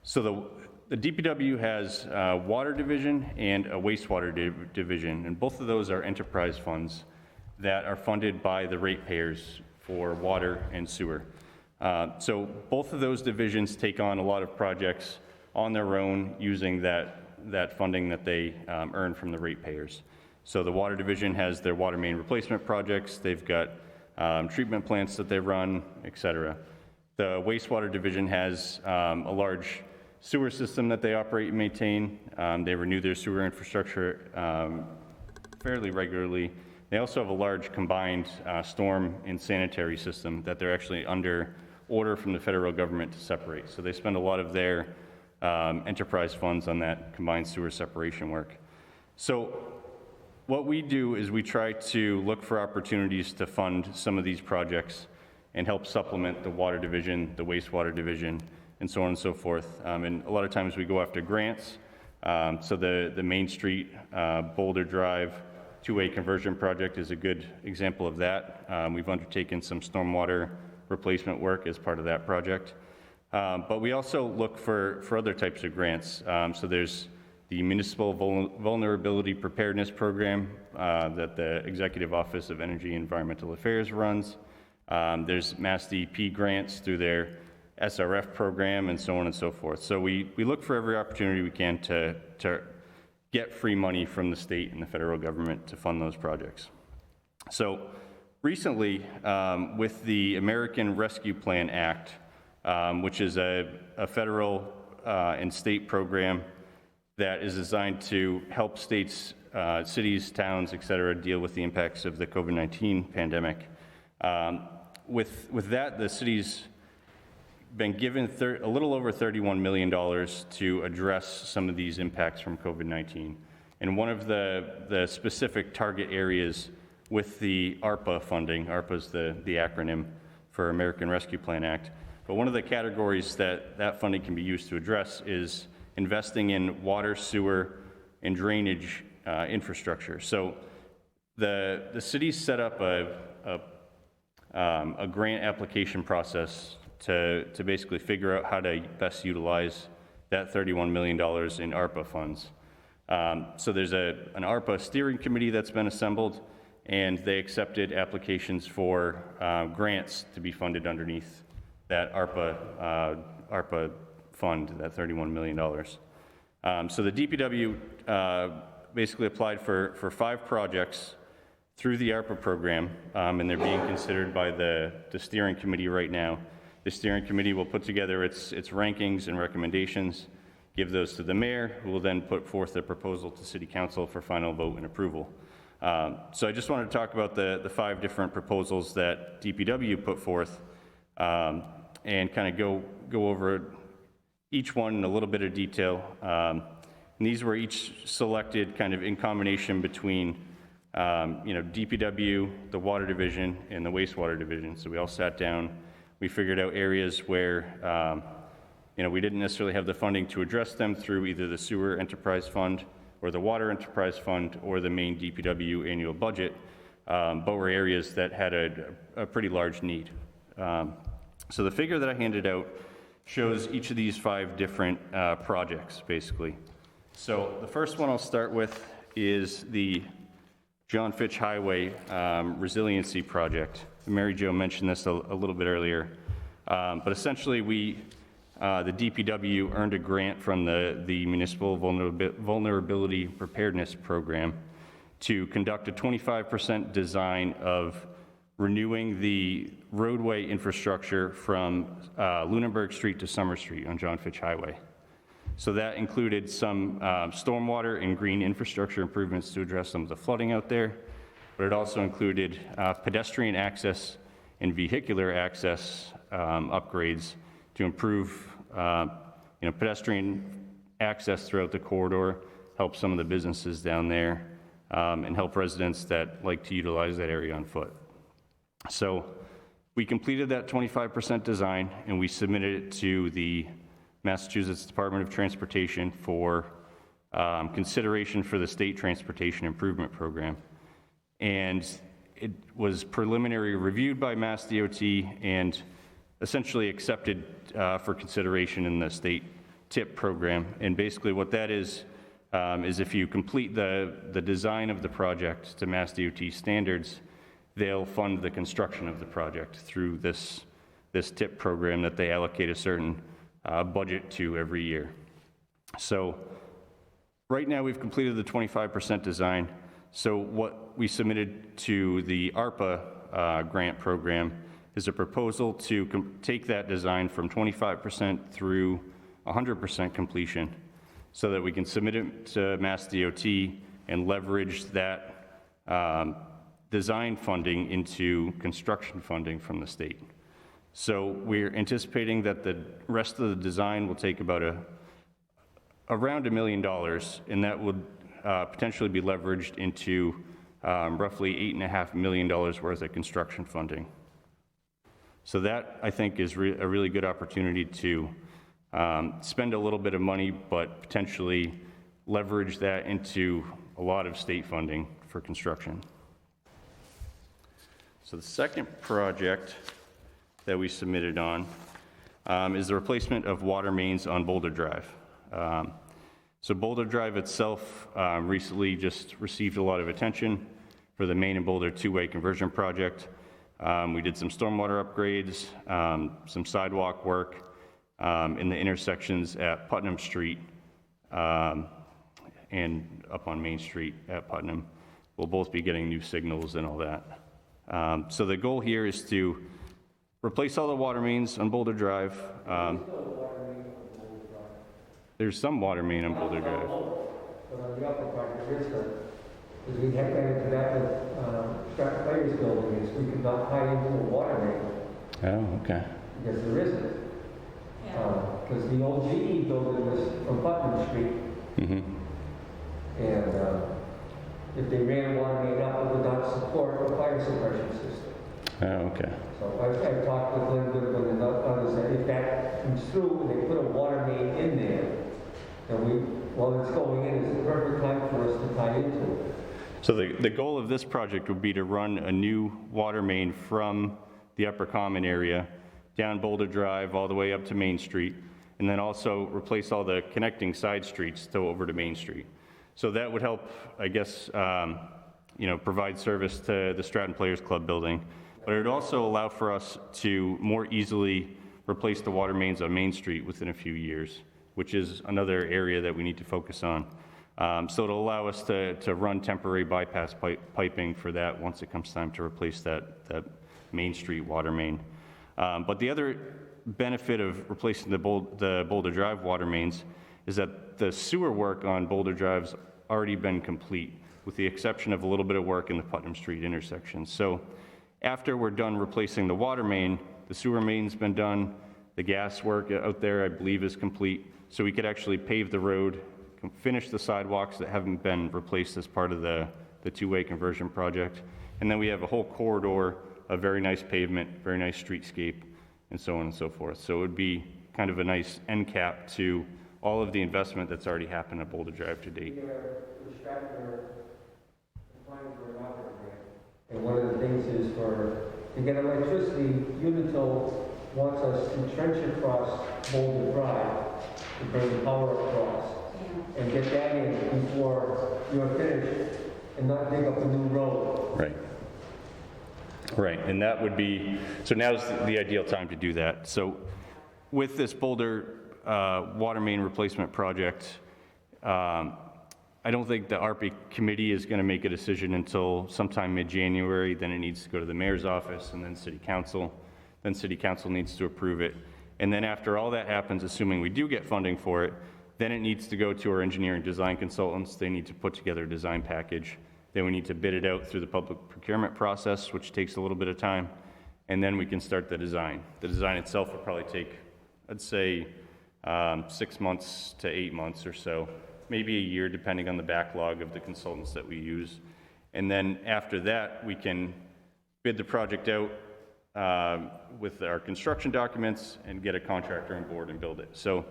So the DPW has a water division and a wastewater division, and both of those are enterprise funds that are funded by the ratepayers for water and sewer. So both of those divisions take on a lot of projects on their own using that funding that they earn from the ratepayers. So the water division has their water main replacement projects, they've got treatment plants that they run, et cetera. The wastewater division has a large sewer system that they operate and maintain. They renew their sewer infrastructure fairly regularly. They also have a large combined storm and sanitary system that they're actually under order from the federal government to separate. So they spend a lot of their enterprise funds on that combined sewer separation work. So what we do is we try to look for opportunities to fund some of these projects and help supplement the water division, the wastewater division, and so on and so forth. And a lot of times we go after grants. So the Main Street, Boulder Drive, two-way conversion project is a good example of that. We've undertaken some stormwater replacement work as part of that project. But we also look for other types of grants. So there's the Municipal Vulnerability Preparedness Program that the Executive Office of Energy and Environmental Affairs runs. There's Mass DEP grants through their SRF program and so on and so forth. So we look for every opportunity we can to get free money from the state and the federal government to fund those projects. So recently, with the American Rescue Plan Act, which is a federal and state program that is designed to help states, cities, towns, et cetera, deal with the impacts of the COVID-19 pandemic. With that, the city's been given a little over $31 million to address some of these impacts from COVID-19. And one of the specific target areas with the ARPA funding, ARPA is the acronym for American Rescue Plan Act, But one of the categories that that funding can be used to address is investing in water, sewer, and drainage infrastructure. So the city set up a grant application process to basically figure out how to best utilize that $31 million in ARPA funds. So there's an ARPA steering committee that's been assembled, and they accepted applications for grants to be funded underneath that ARPA fund, that $31 million. So the DPW basically applied for 5 projects through the ARPA program, and they're being considered by the steering committee right now. The steering committee will put together its rankings and recommendations, give those to the mayor, who will then put forth a proposal to city council for final vote and approval. So I just wanted to talk about the 5 different proposals that DPW put forth, and kind of go over each one in a little bit of detail. And these were each selected kind of in combination between DPW, the water division, and the wastewater division. So we all sat down, we figured out areas where we didn't necessarily have the funding to address them through either the sewer enterprise fund or the water enterprise fund or the main DPW annual budget, but were areas that had a pretty large need. So the figure that I handed out shows each of these 5 different projects, basically. So the first one I'll start with is the John Fitch Highway Resiliency Project. Mary Jo mentioned this a little bit earlier, but essentially the DPW earned a grant from the Municipal Vulnerability Preparedness Program to conduct a 25% design of renewing the roadway infrastructure from Lunenburg Street to Summer Street on John Fitch Highway. So that included some stormwater and green infrastructure improvements to address some of the flooding out there, but it also included pedestrian access and vehicular access upgrades to improve pedestrian access throughout the corridor, help some of the businesses down there, and help residents that like to utilize that area on foot. So we completed that 25% design, and we submitted it to the Massachusetts Department of Transportation for consideration for the State Transportation Improvement Program. And it was preliminary reviewed by Mass DOT and essentially accepted for consideration in the state TIP program. And basically what that is if you complete the design of the project to Mass DOT standards, they'll fund the construction of the project through this TIP program that they allocate a certain budget to every year. So right now we've completed the 25% design. So what we submitted to the ARPA grant program is a proposal to take that design from 25% through 100% completion so that we can submit it to Mass DOT and leverage that design funding into construction funding from the state. So we're anticipating that the rest of the design will take about around $1 million, and that would potentially be leveraged into roughly $8.5 million worth of construction funding. So that, I think, is a really good opportunity to spend a little bit of money, but potentially leverage that into a lot of state funding for construction. So the second project that we submitted on is the replacement of water mains on Boulder Drive. So Boulder Drive itself recently just received a lot of attention for the Main and Boulder two-way conversion project. We did some stormwater upgrades, some sidewalk work in the intersections at Putnam Street and up on Main Street at Putnam. We'll both be getting new signals and all that. So the goal here is to replace all the water mains on Boulder Drive. There's some water main on Boulder Drive. But on the upper part, there is none. Because we have ran into that with Stratton Players Building, is we could not tie into a water main. Oh, okay. Because there isn't. Because the old GE building was from Putnam Street. Mm-hmm. And if they ran a water main up, it would not support a fire suppression system. Oh, okay. So I've talked with Glenn Goodwin and others that if comes through and they put a water main in there, and while it's going in, it's the perfect time for us to tie into it. So the goal of this project would be to run a new water main from the Upper Common area down Boulder Drive all the way up to Main Street, and then also replace all the connecting side streets to over to Main Street. So that would help, I guess, provide service to the Stratton Players Club building, but it would also allow for us to more easily replace the water mains on Main Street within a few years, which is another area that we need to focus on. So it'll allow us to run temporary bypass piping for that once it comes time to replace that Main Street water main. But the other benefit of replacing the Boulder Drive water mains is that the sewer work on Boulder Drive's already been complete, with the exception of a little bit of work in the Putnam Street intersection. So after we're done replacing the water main, the sewer main's been done, the gas work out there, I believe, is complete, so we could actually pave the road, finish the sidewalks that haven't been replaced as part of the two-way conversion project, and then we have a whole corridor of very nice pavement, very nice streetscape, and so on and so forth. So it would be kind of a nice end cap to all of the investment that's already happened at Boulder Drive to date. And one of the things is to get electricity, Unitil wants us to trench across Boulder Drive to bring power across and get that in before you're finished and not dig up a new road. Right. Right, and that would be, so now's the ideal time to do that. So with this Boulder water main replacement project, I don't think the ARPA committee is going to make a decision until sometime mid-January. Then it needs to go to the mayor's office and then city council. Then city council needs to approve it. And then after all that happens, assuming we do get funding for it, then it needs to go to our engineering design consultants. They need to put together a design package. Then we need to bid it out through the public procurement process, which takes a little bit of time. And then we can start the design. The design itself will probably take, I'd say, 6 months to 8 months or so, maybe a year, depending on the backlog of the consultants that we use. And then after that, we can bid the project out with our construction documents and get a contractor on board and build it. So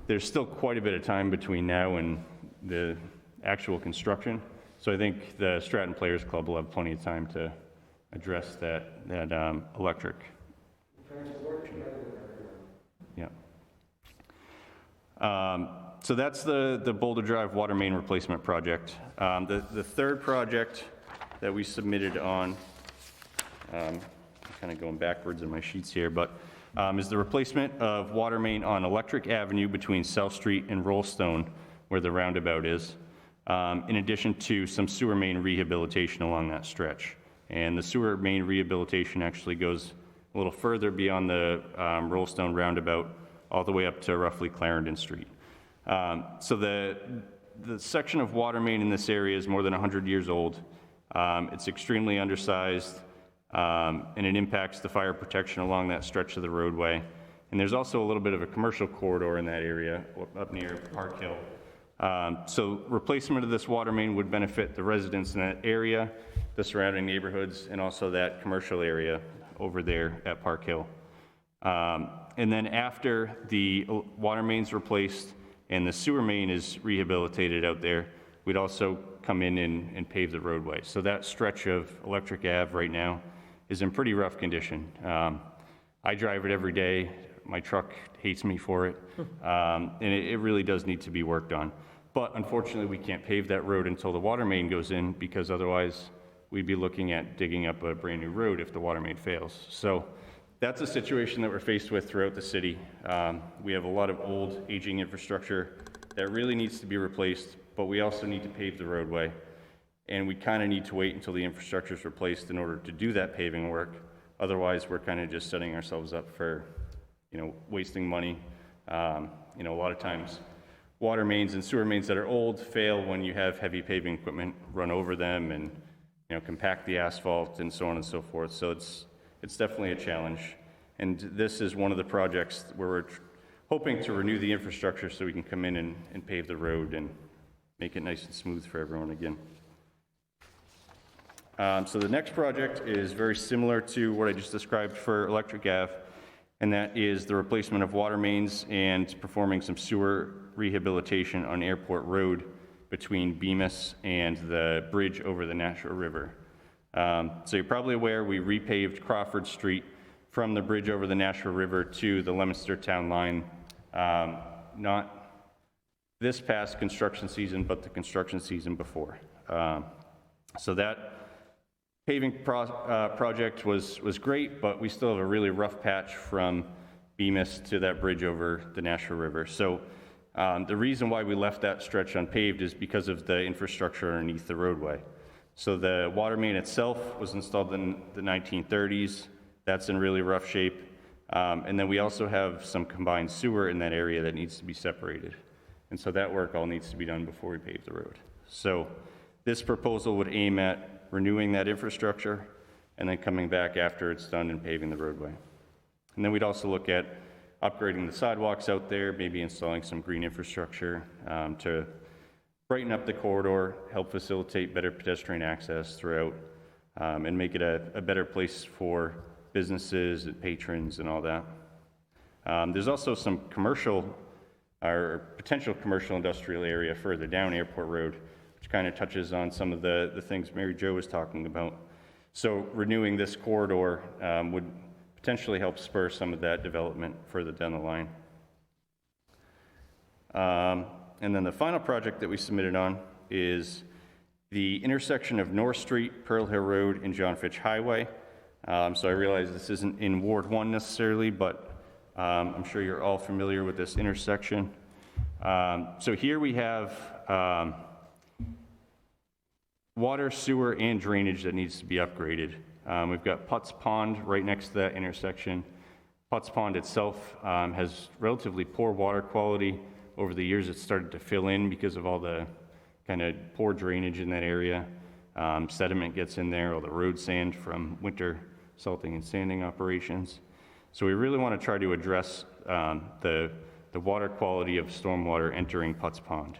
there's still quite a bit of time between now and the actual construction. So I think the Stratton Players Club will have plenty of time to address that electric. Yeah. So that's the Boulder Drive water main replacement project. The third project that we submitted on, I'm kind of going backwards in my sheets here, but is the replacement of water main on Electric Avenue between South Street and Rollstone, where the roundabout is, in addition to some sewer main rehabilitation along that stretch. And the sewer main rehabilitation actually goes a little further beyond the Rollstone roundabout, all the way up to roughly Clarendon Street. So the section of water main in this area is more than 100 years old. It's extremely undersized, and it impacts the fire protection along that stretch of the roadway. And there's also a little bit of a commercial corridor in that area up near Park Hill. So replacement of this water main would benefit the residents in that area, the surrounding neighborhoods, and also that commercial area over there at Park Hill. And then after the water main's replaced and the sewer main is rehabilitated out there, we'd also come in and pave the roadway. So that stretch of Electric Ave right now is in pretty rough condition. I drive it every day. My truck hates me for it, and it really does need to be worked on. But unfortunately, we can't pave that road until the water main goes in, because otherwise we'd be looking at digging up a brand new road if the water main fails. So that's a situation that we're faced with throughout the city. We have a lot of old, aging infrastructure that really needs to be replaced, but we also need to pave the roadway. And we kind of need to wait until the infrastructure is replaced in order to do that paving work. Otherwise, we're kind of just setting ourselves up for, wasting money. A lot of times, water mains and sewer mains that are old fail when you have heavy paving equipment run over them and, compact the asphalt and so on and so forth. So it's definitely a challenge. And this is one of the projects where we're hoping to renew the infrastructure so we can come in and pave the road and make it nice and smooth for everyone again. So the next project is very similar to what I just described for Electric Ave. and that is the replacement of water mains and performing some sewer rehabilitation on Airport Road between Bemis and the bridge over the Nashua River. So you're probably aware we repaved Crawford Street from the bridge over the Nashua River to the Leominster Town Line, not this past construction season, but the construction season before. So that paving project was great, but we still have a really rough patch from Bemis to that bridge over the Nashua River. So the reason why we left that stretch unpaved is because of the infrastructure underneath the roadway. So the water main itself was installed in the 1930s. That's in really rough shape. And then we also have some combined sewer in that area that needs to be separated. And so that work all needs to be done before we pave the road. So this proposal would aim at renewing that infrastructure and then coming back after it's done and paving the roadway. And then we'd also look at upgrading the sidewalks out there, maybe installing some green infrastructure to brighten up the corridor, help facilitate better pedestrian access throughout, and make it a better place for businesses and patrons and all that. There's also some commercial or potential commercial industrial area further down Airport Road, which kind of touches on some of the things Mary Jo was talking about. So renewing this corridor would potentially help spur some of that development further down the line. And then the final project that we submitted on is the intersection of North Street, Pearl Hill Road, and John Fitch Highway. So I realize this isn't in Ward 1 necessarily, but I'm sure you're all familiar with this intersection. So here we have water, sewer, and drainage that needs to be upgraded. We've got Putz Pond right next to that intersection. Putz Pond itself has relatively poor water quality. Over the years, it's started to fill in because of all the kind of poor drainage in that area. Sediment gets in there, all the road sand from winter salting and sanding operations. So we really want to try to address the water quality of stormwater entering Putz Pond.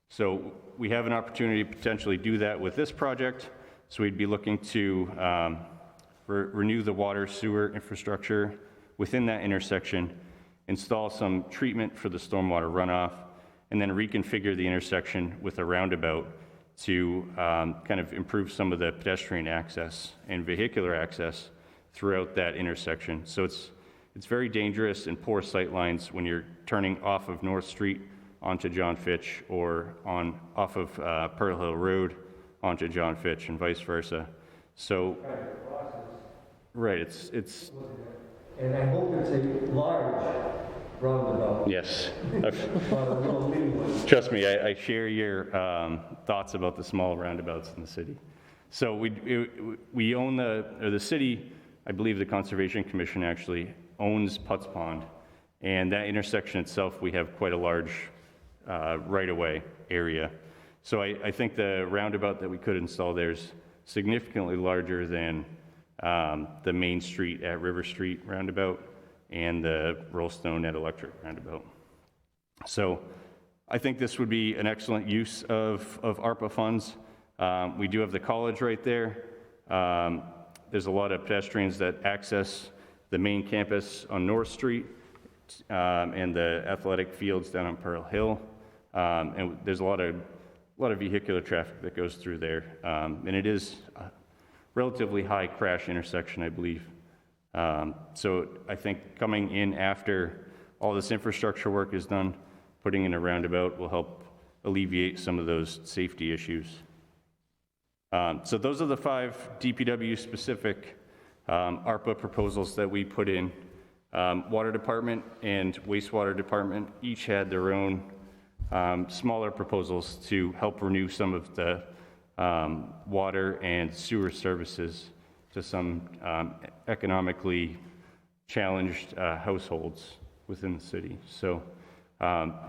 So we have an opportunity to potentially do that with this project. So we'd be looking to renew the water sewer infrastructure within that intersection, install some treatment for the stormwater runoff, and then reconfigure the intersection with a roundabout to kind of improve some of the pedestrian access and vehicular access throughout that intersection. So it's very dangerous and poor sight lines when you're turning off of North Street onto John Fitch or off of Pearl Hill Road onto John Fitch and vice versa. So, right, it's. And I hope it's a large roundabout. Yes. Not a little mini one. Trust me, I share your thoughts about the small roundabouts in the city. So we own the city, I believe the Conservation Commission actually owns Putz Pond, and that intersection itself, we have quite a large right-of-way area. So I think the roundabout that we could install there is significantly larger than the Main Street at River Street roundabout and the Rollstone at Electric roundabout. So I think this would be an excellent use of ARPA funds. We do have the college right there. There's a lot of pedestrians that access the main campus on North Street and the athletic fields down on Pearl Hill. And there's a lot of vehicular traffic that goes through there. And it is a relatively high crash intersection, I believe. So I think coming in after all this infrastructure work is done, putting in a roundabout will help alleviate some of those safety issues. So those are the 5 DPW-specific ARPA proposals that we put in. Water Department and Wastewater Department each had their own smaller proposals to help renew some of the water and sewer services to some economically challenged households within the city. So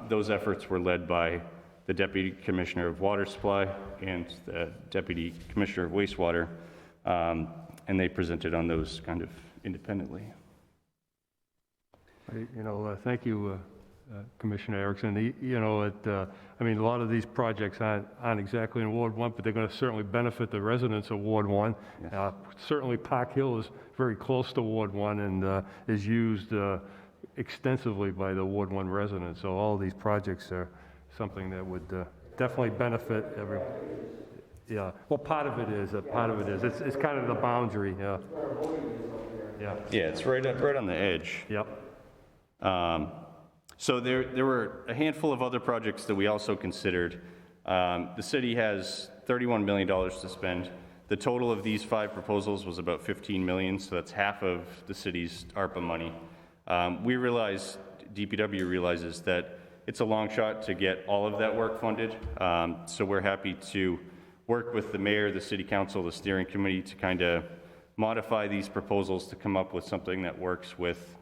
those efforts were led by the Deputy Commissioner of Water Supply and the Deputy Commissioner of Wastewater, and they presented on those kind of independently. Thank you, Commissioner Erickson. You know, I mean, a lot of these projects aren't exactly in Ward 1, but they're going to certainly benefit the residents of Ward 1. Certainly Park Hill is very close to Ward 1 and is used extensively by the Ward 1 residents. So all of these projects are something that would definitely benefit everyone. Yeah, well, part of it is. It's kind of the boundary, yeah. Yeah, Yeah, it's right on the edge. yep. So there were a handful of other projects that we also considered. The city has $31 million to spend. The total of these 5 proposals was about $15 million, so that's half of the city's ARPA money. We realize, DPW realizes that it's a long shot to get all of that work funded, so we're happy to work with the mayor, the city council, the steering committee to kind of modify these proposals to come up with something that works with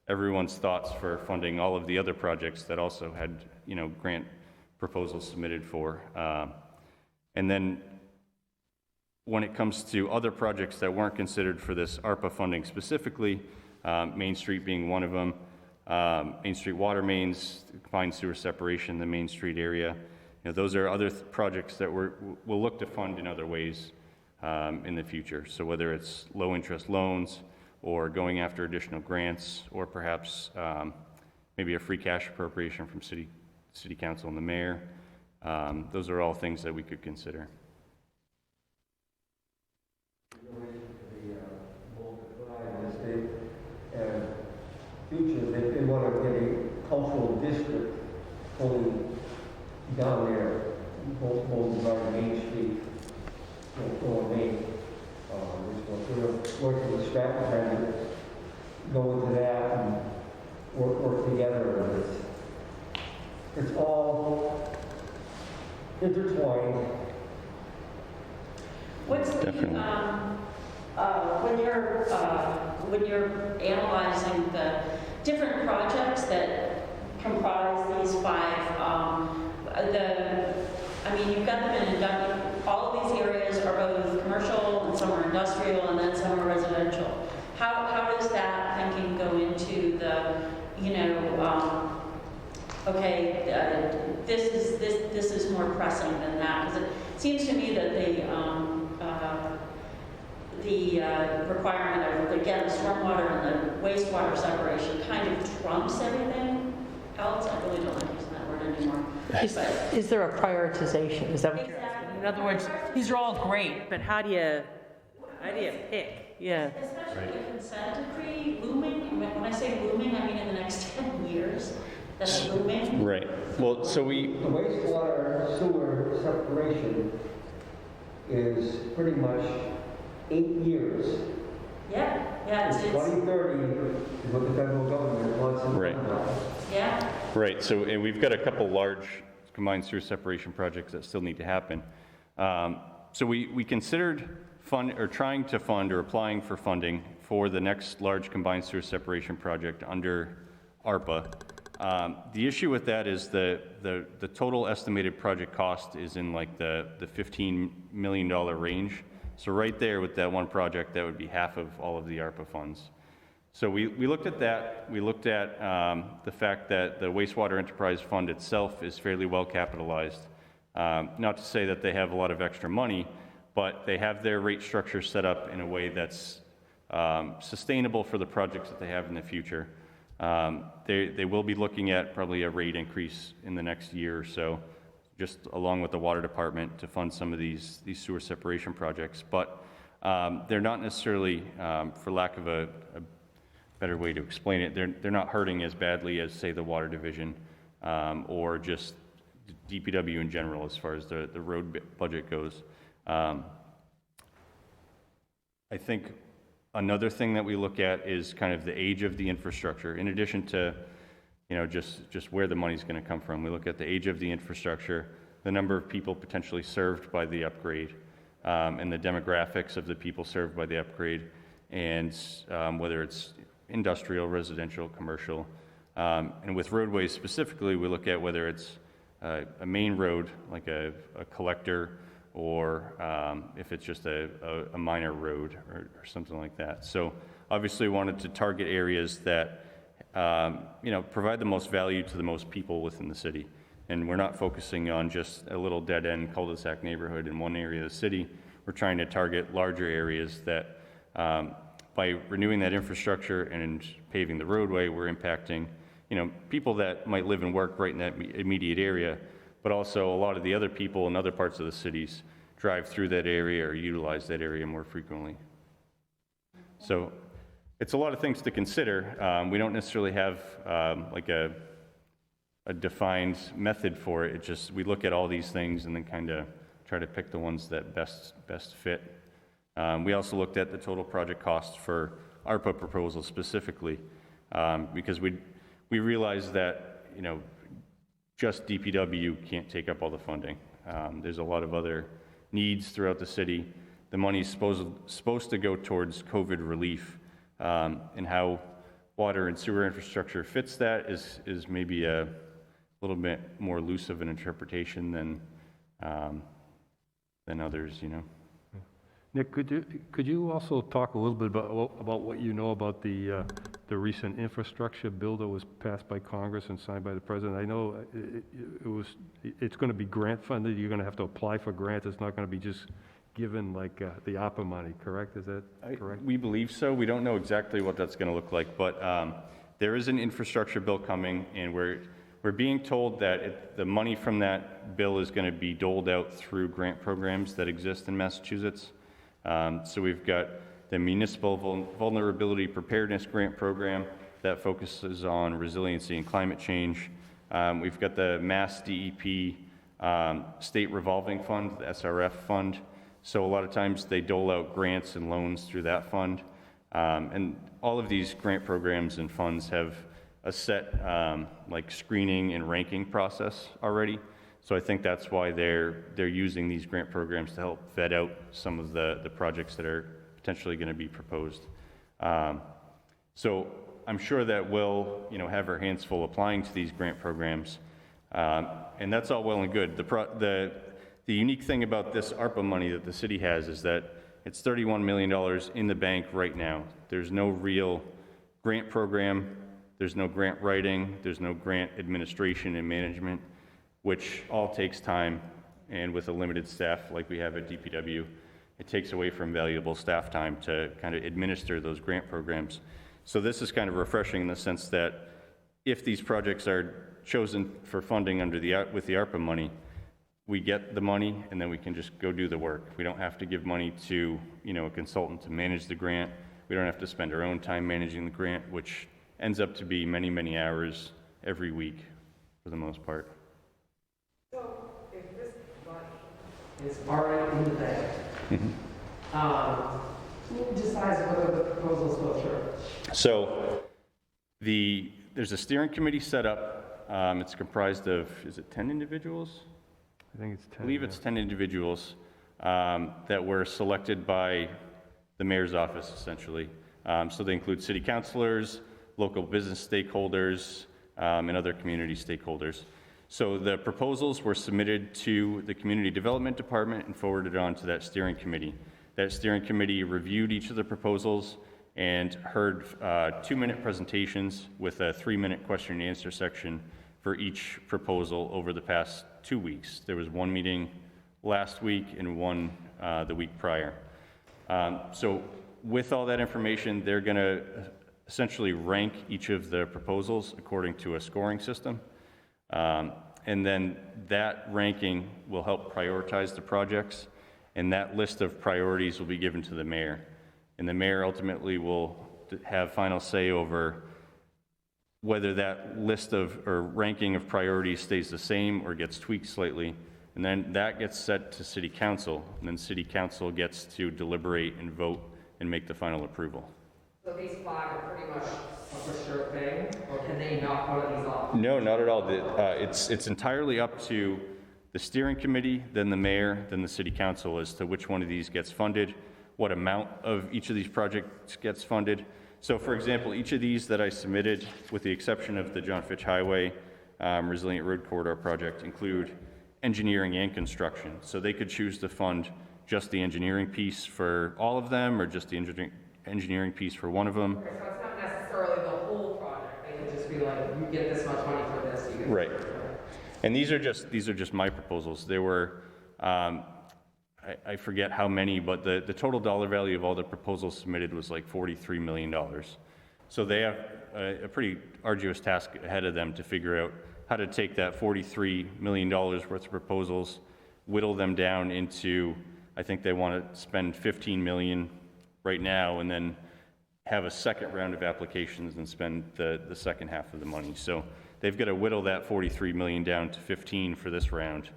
everyone's thoughts for funding all of the other projects that also had, you know, grant proposals submitted for. And then when it comes to other projects that weren't considered for this ARPA funding specifically, Main Street being one of them, Main Street water mains, combined sewer separation, the Main Street area, you know, those are other projects that we'll look to fund in other ways in the future. So whether it's low interest loans or going after additional grants or perhaps maybe a free cash appropriation from city council and the mayor, those are all things that we could consider. Future, they want to get a cultural district fully down there, both on Main Street, or Main. We're working with Stratton, trying to go into that and work together. And it's all intertwined. What's the, Definitely. when you're analyzing the different projects that comprise these 5, I mean, you've got them in, all of these areas are both commercial and some are industrial and then some are residential. How does that thinking go into the, you know, okay, this is more pressing than that? Because it seems to me that the requirement of, again, the stormwater and the wastewater separation kind of trumps everything else. I really don't like using that word anymore. Is there a prioritization? Is that what you're asking? Exactly. In other words, these are all great, but how do you pick? Yeah. Especially a consent decree looming. When I say looming, I mean in the next 10 years. That's looming. Right. Well, so The wastewater sewer separation is pretty much 8 years. Yeah, It's it's 2030 is what the federal government wants in Right. yeah. Right, so and we've got a couple large combined sewer separation projects that still need to happen. So we considered trying to fund or applying for funding for the next large combined sewer separation project under ARPA. The issue with that is the total estimated project cost is in like the $15 million range. So right there with that one project, that would be half of all of the ARPA funds. So we looked at that. We looked at the fact that the wastewater enterprise fund itself is fairly well capitalized. Not to say that they have a lot of extra money, but they have their rate structure set up in a way that's sustainable for the projects that they have in the future. They will be looking at probably a rate increase in the next year or so, just along with the water department to fund some of these sewer separation projects. But they're not necessarily, for lack of a better way to explain it, they're not hurting as badly as, say, the water division or just DPW in general as far as the road budget goes. I think another thing that we look at is kind of the age of the infrastructure. In addition to, you know, just where the money's going to come from, we look at the age of the infrastructure, the number of people potentially served by the upgrade, and the demographics of the people served by the upgrade, and whether it's industrial, residential, commercial. And with roadways specifically, we look at whether it's a main road, like a collector, or if it's just a minor road or something like that. So obviously we wanted to target areas that provide the most value to the most people within the city. And we're not focusing on just a little dead-end cul-de-sac neighborhood in one area of the city. We're trying to target larger areas that, by renewing that infrastructure and paving the roadway, we're impacting, people that might live and work right in that immediate area, but also a lot of the other people in other parts of the cities drive through that area or utilize that area more frequently. So it's a lot of things to consider. We don't necessarily have like a defined method for it. It's just we look at all these things and then kind of try to pick the ones that best fit. We also looked at the total project cost for ARPA proposals specifically, because we realized that just DPW can't take up all the funding. There's a lot of other needs throughout the city. The money's supposed to go towards COVID relief, and how water and sewer infrastructure fits that is maybe a little bit more loose of an interpretation than others, Nick, could you also talk a little bit about what you know about the recent infrastructure bill that was passed by Congress and signed by the president? I know it's going to be grant funded. You're going to have to apply for grants. It's not going to be just given like the ARPA money, correct? Is that correct? We believe so. We don't know exactly what that's going to look like, but there is an infrastructure bill coming, and we're being told that the money from that bill is going to be doled out through grant programs that exist in Massachusetts. So we've got the Municipal Vulnerability Preparedness Grant Program that focuses on resiliency and climate change. We've got the Mass DEP State Revolving Fund, the SRF fund. So a lot of times they dole out grants and loans through that fund. And all of these grant programs and funds have a set like screening and ranking process already. So I think that's why they're using these grant programs to help vet out some of the projects that are potentially going to be proposed. So I'm sure that we'll have our hands full applying to these grant programs, and that's all well and good. The unique thing about this ARPA money that the city has is that it's $31 million in the bank right now. There's no real grant program, there's no grant writing, there's no grant administration and management, which all takes time, and with a limited staff like we have at DPW, it takes away from valuable staff time to kind of administer those grant programs. So this is kind of refreshing in the sense that if these projects are chosen for funding with the ARPA money, we get the money and then we can just go do the work. We don't have to give money to a consultant to manage the grant. We don't have to spend our own time managing the grant, which ends up to be many, many hours every week for the most part. So if this money is already in the bank, who decides whether the proposals go through? So there's a steering committee set up. It's comprised of, is it 10 individuals? I think it's 10. I believe it's 10 individuals that were selected by the mayor's office, essentially. So they include city councilors, local business stakeholders, and other community stakeholders. So the proposals were submitted to the Community Development Department and forwarded on to that steering committee. That steering committee reviewed each of the proposals and heard 2-minute presentations with a 3-minute question and answer section for each proposal over the past 2 weeks. There was one meeting last week and one the week prior. So with all that information, they're going to essentially rank each of the proposals according to a scoring system. And then that ranking will help prioritize the projects, and that list of priorities will be given to the mayor. And the mayor ultimately will have final say over whether that list of or ranking of priorities stays the same or gets tweaked slightly. And then that gets sent to city council, and then city council gets to deliberate and vote and make the final approval. So these 5 are pretty much a for sure thing, or can they knock one of these off? No, not at all. It's entirely up to the steering committee, then the mayor, then the city council as to which one of these gets funded, what amount of each of these projects gets funded. So for example, each of these that I submitted, with the exception of the John Fitch Highway Resilient Road Corridor project, include engineering and construction. So they could choose to fund just the engineering piece for all of them, or just the engineering piece for one of them. Okay, so it's not necessarily the whole project, they can get this much money for this, you get. Right. And these are just my proposals. There were, I forget how many, but the total dollar value of all the proposals submitted was like $43 million. So they have a pretty arduous task ahead of them to figure out how to take that $43 million worth of proposals, whittle them down into, I think they want to spend 15 million right now, and then have a second round of applications and spend the second half of the money. So they've got to whittle that 43 million down to 15 for this round,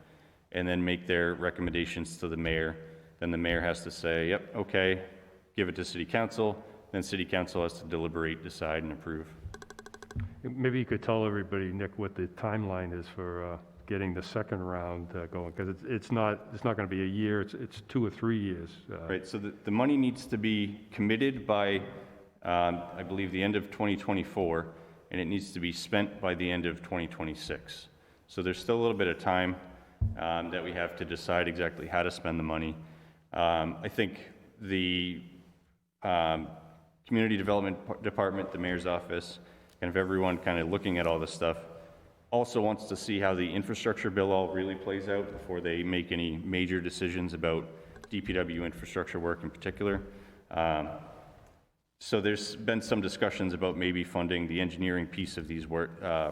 and then make their recommendations to the mayor. Then the mayor has to say, yep, okay, give it to city council. Then city council has to deliberate, decide, and approve. Maybe you could tell everybody, Nick, what the timeline is for getting the second round going, because it's not going to be a year, it's 2 or 3 years. Right, so the money needs to be committed by, I believe, the end of 2024, and it needs to be spent by the end of 2026. So there's still a little bit of time that we have to decide exactly how to spend the money. I think the Community Development Department, the mayor's office, kind of everyone kind of looking at all this stuff, also wants to see how the infrastructure bill all really plays out before they make any major decisions about DPW infrastructure work in particular. So there's been some discussions about maybe funding the engineering piece of these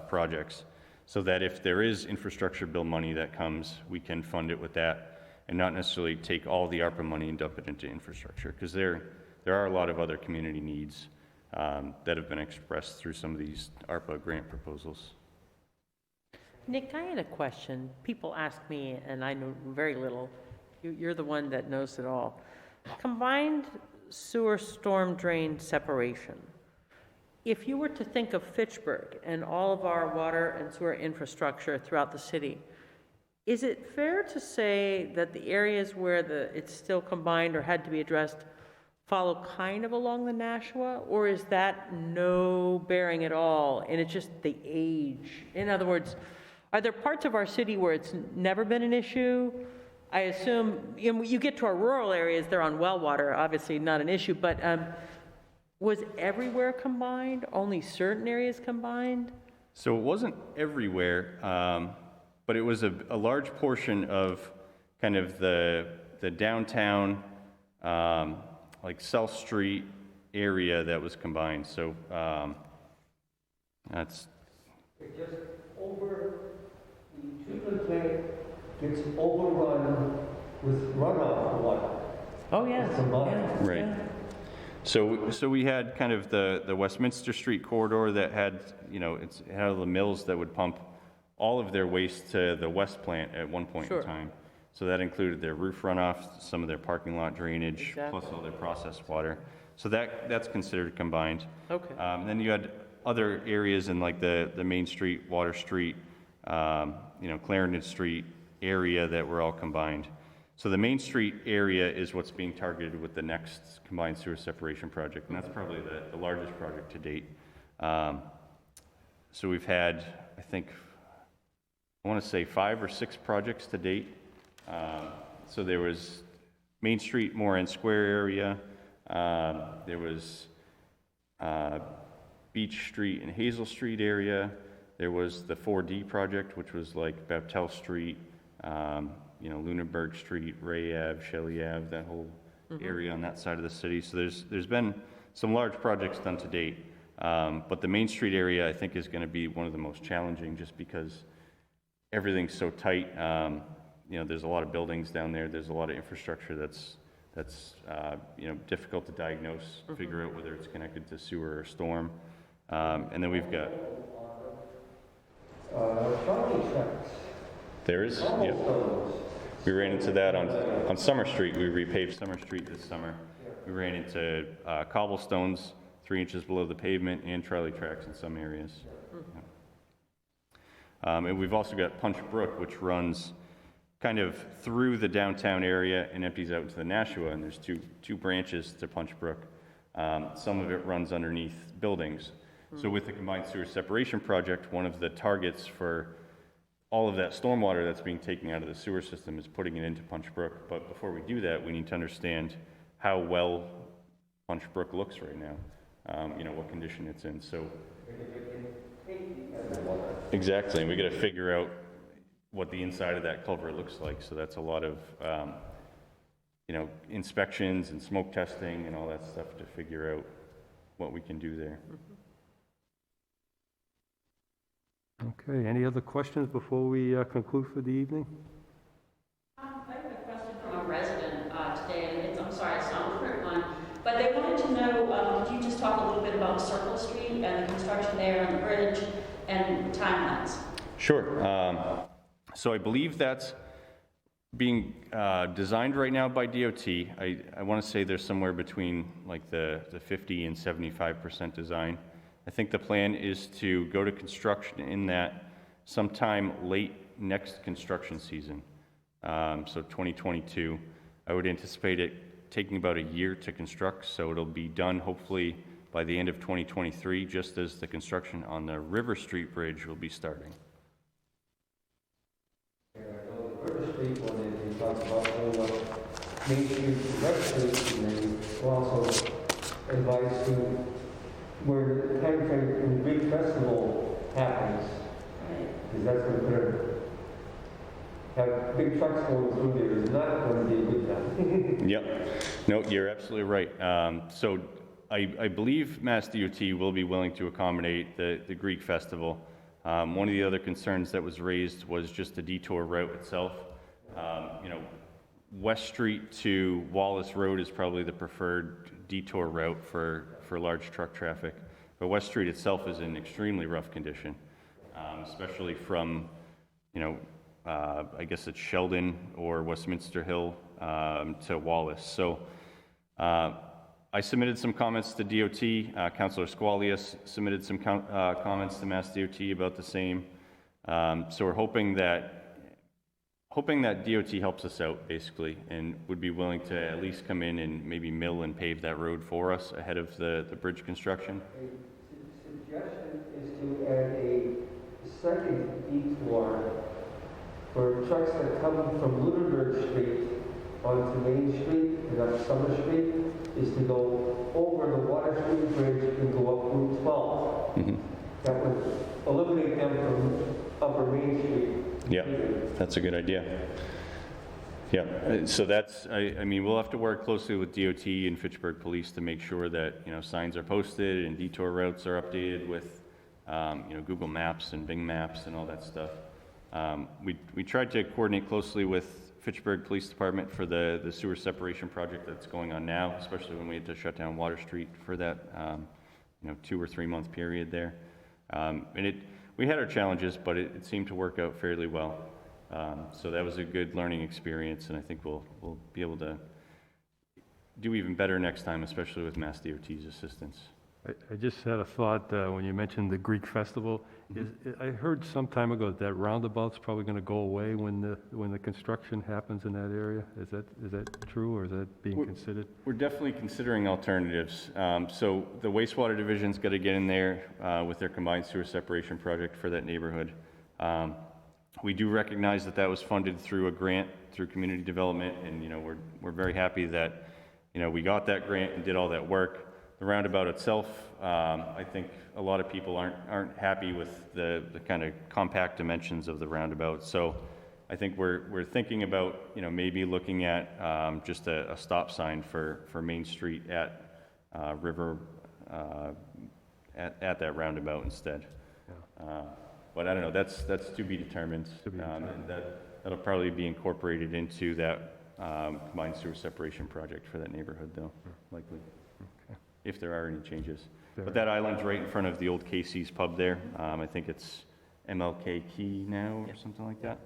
projects, so that if there is infrastructure bill money that comes, we can fund it with that, and not necessarily take all the ARPA money and dump it into infrastructure, because there are a lot of other community needs that have been expressed through some of these ARPA grant proposals. Nick, I had a question. People ask me, and I know very little. You're the one that knows it all. Combined sewer storm drain separation. If you were to think of Fitchburg and all of our water and sewer infrastructure throughout the city, is it fair to say that the areas where it's still combined or had to be addressed follow kind of along the Nashua, or is that no bearing at all, and it's just the age? In other words, are there parts of our city where it's never been an issue? I assume, you get to our rural areas, they're on well water, obviously not an issue, but was everywhere combined? Only certain areas combined? So it wasn't everywhere, but it was a large portion of kind of the downtown, like South Street area that was combined. So that's... It's just over, the treatment plant gets overrun with runoff water. Oh, yeah. It's combined. Right. Yeah. So we had kind of the Westminster Street corridor that had, it had all the mills that would pump all of their waste to the West Plant at one point Sure. in time. So that included their roof runoff, some of their parking lot drainage, Exactly. plus all their processed water. So that's considered combined. Okay. Then you had other areas in like the Main Street, Water Street, Clarendon Street area that were all combined. So the Main Street area is what's being targeted with the next combined sewer separation project, and that's probably the largest project to date. So we've had, I think, I want to say 5 or 6 projects to date. So there was Main Street, Moran Square area. There was Beach Street and Hazel Street area. There was the 4D project, which was like Baptelle Street, Lunenburg Street, Ray Ave, Shelley Ave, that whole area on that side of the city. So there's been some large projects done to date. But the Main Street area, I think, is going to be one of the most challenging, just because everything's so tight. There's a lot of buildings down there. There's a lot of infrastructure that's difficult to diagnose, figure out whether it's connected to sewer or storm. And then we've got... Trolley tracks. There is, Almost yep. those. We ran into that on Summer Street. We repaved Summer Street this summer. We ran into cobblestones 3 inches below the pavement and trolley tracks in some areas. Yeah. And we've also got Punch Brook, which runs kind of through the downtown area and empties out into the Nashua, and there's two branches to Punch Brook. Some of it runs underneath buildings. So with the combined sewer separation project, one of the targets for all of that stormwater that's being taken out of the sewer system is putting it into Punch Brook. But before we do that, we need to understand how well Punch Brook looks right now, what condition it's in. So Exactly, and we got to figure out what the inside of that culvert looks like, so that's a lot of, inspections and smoke testing and all that stuff to figure out what we can do there. Okay, any other questions before we conclude for the evening? I have a question from a resident today, and I'm sorry, it's not a current one, but they wanted to know, could you just talk a little bit about Circle Street and the construction there and the bridge and timelines? Sure. So I believe that's being designed right now by DOT. I want to say there's somewhere between like the 50 and 75% design. I think the plan is to go to construction in that sometime late next construction season, so 2022. I would anticipate it taking about a year to construct, so it'll be done hopefully by the end of 2023, just as the construction on the River Street Bridge will be starting. And I know the River Street one, they talked about going up Main Street to River Street, and they also advised to where the timeframe when the big festival happens, because that's going to have big trucks going through there is not going to be a good time. Yep. No, you're absolutely right. So I believe Mass DOT will be willing to accommodate the Greek festival. One of the other concerns that was raised was just the detour route itself. West Street to Wallace Road is probably the preferred detour route for large truck traffic. But West Street itself is in extremely rough condition, especially from, I guess it's Sheldon or Westminster Hill to Wallace. So I submitted some comments to DOT. Councilor Squalius submitted some comments to Mass DOT about the same. So we're hoping that DOT helps us out, basically, and would be willing to at least come in and maybe mill and pave that road for us ahead of the bridge construction. A suggestion is to add a second detour for trucks that come from Lunenburg Street onto Main Street and up Summer Street, is to go over the Water Street Bridge and go up Route 12. Mm-hmm. That would eliminate them from Upper Main Street. Yeah, that's a good idea. Yeah, so that's, I mean, we'll have to work closely with DOT and Fitchburg Police to make sure that, signs are posted and detour routes are updated with, Google Maps and Bing Maps and all that stuff. We tried to coordinate closely with Fitchburg Police Department for the sewer separation project that's going on now, especially when we had to shut down Water Street for that, 2 or 3 month period there. We had our challenges, but it seemed to work out fairly well. So that was a good learning experience, and I think we'll be able to do even better next time, especially with Mass DOT's assistance. I just had a thought when you mentioned the Greek festival. I heard some time ago that roundabout's probably going to go away when the construction happens in that area. Is that true, or is that being considered? We're definitely considering alternatives. So the wastewater division's got to get in there with their combined sewer separation project for that neighborhood. We do recognize that was funded through a grant through community development, and we're very happy that we got that grant and did all that work. The roundabout itself, I think a lot of people aren't happy with the kind of compact dimensions of the roundabout. So I think we're thinking about maybe looking at just a stop sign for Main Street at River at that roundabout instead. But I don't know. That's to be determined. And that'll probably be incorporated into that combined sewer separation project for that neighborhood, though, likely. If there are any changes. But that island's right in front of the old Casey's pub there. I think it's MLK Key now or something like that.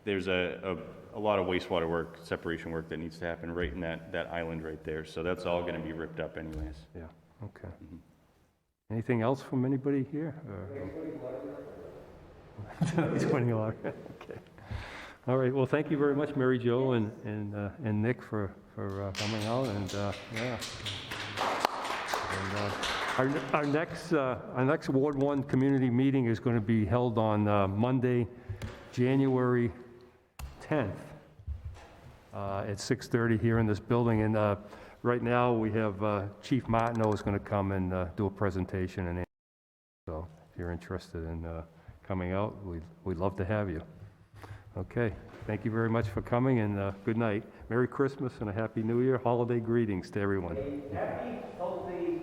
There's a lot of wastewater work, separation work that needs to happen right in that island right there. So that's all going to be ripped up anyways. Yeah, okay. Anything else from anybody here? He's winning a lot. Okay. All right, well, thank you very much, Mary Jo and Nick for coming out, and yeah. And our next Ward 1 community meeting is going to be held on Monday, January 10th at 6:30 here in this building. And right now we have Chief Martineau is going to come and do a presentation, and so if you're you're interested in coming out, we'd love to have you. Okay, thank you very much for coming, and good night. Merry Christmas and a Happy New Year. Holiday greetings to everyone. Happy, healthy,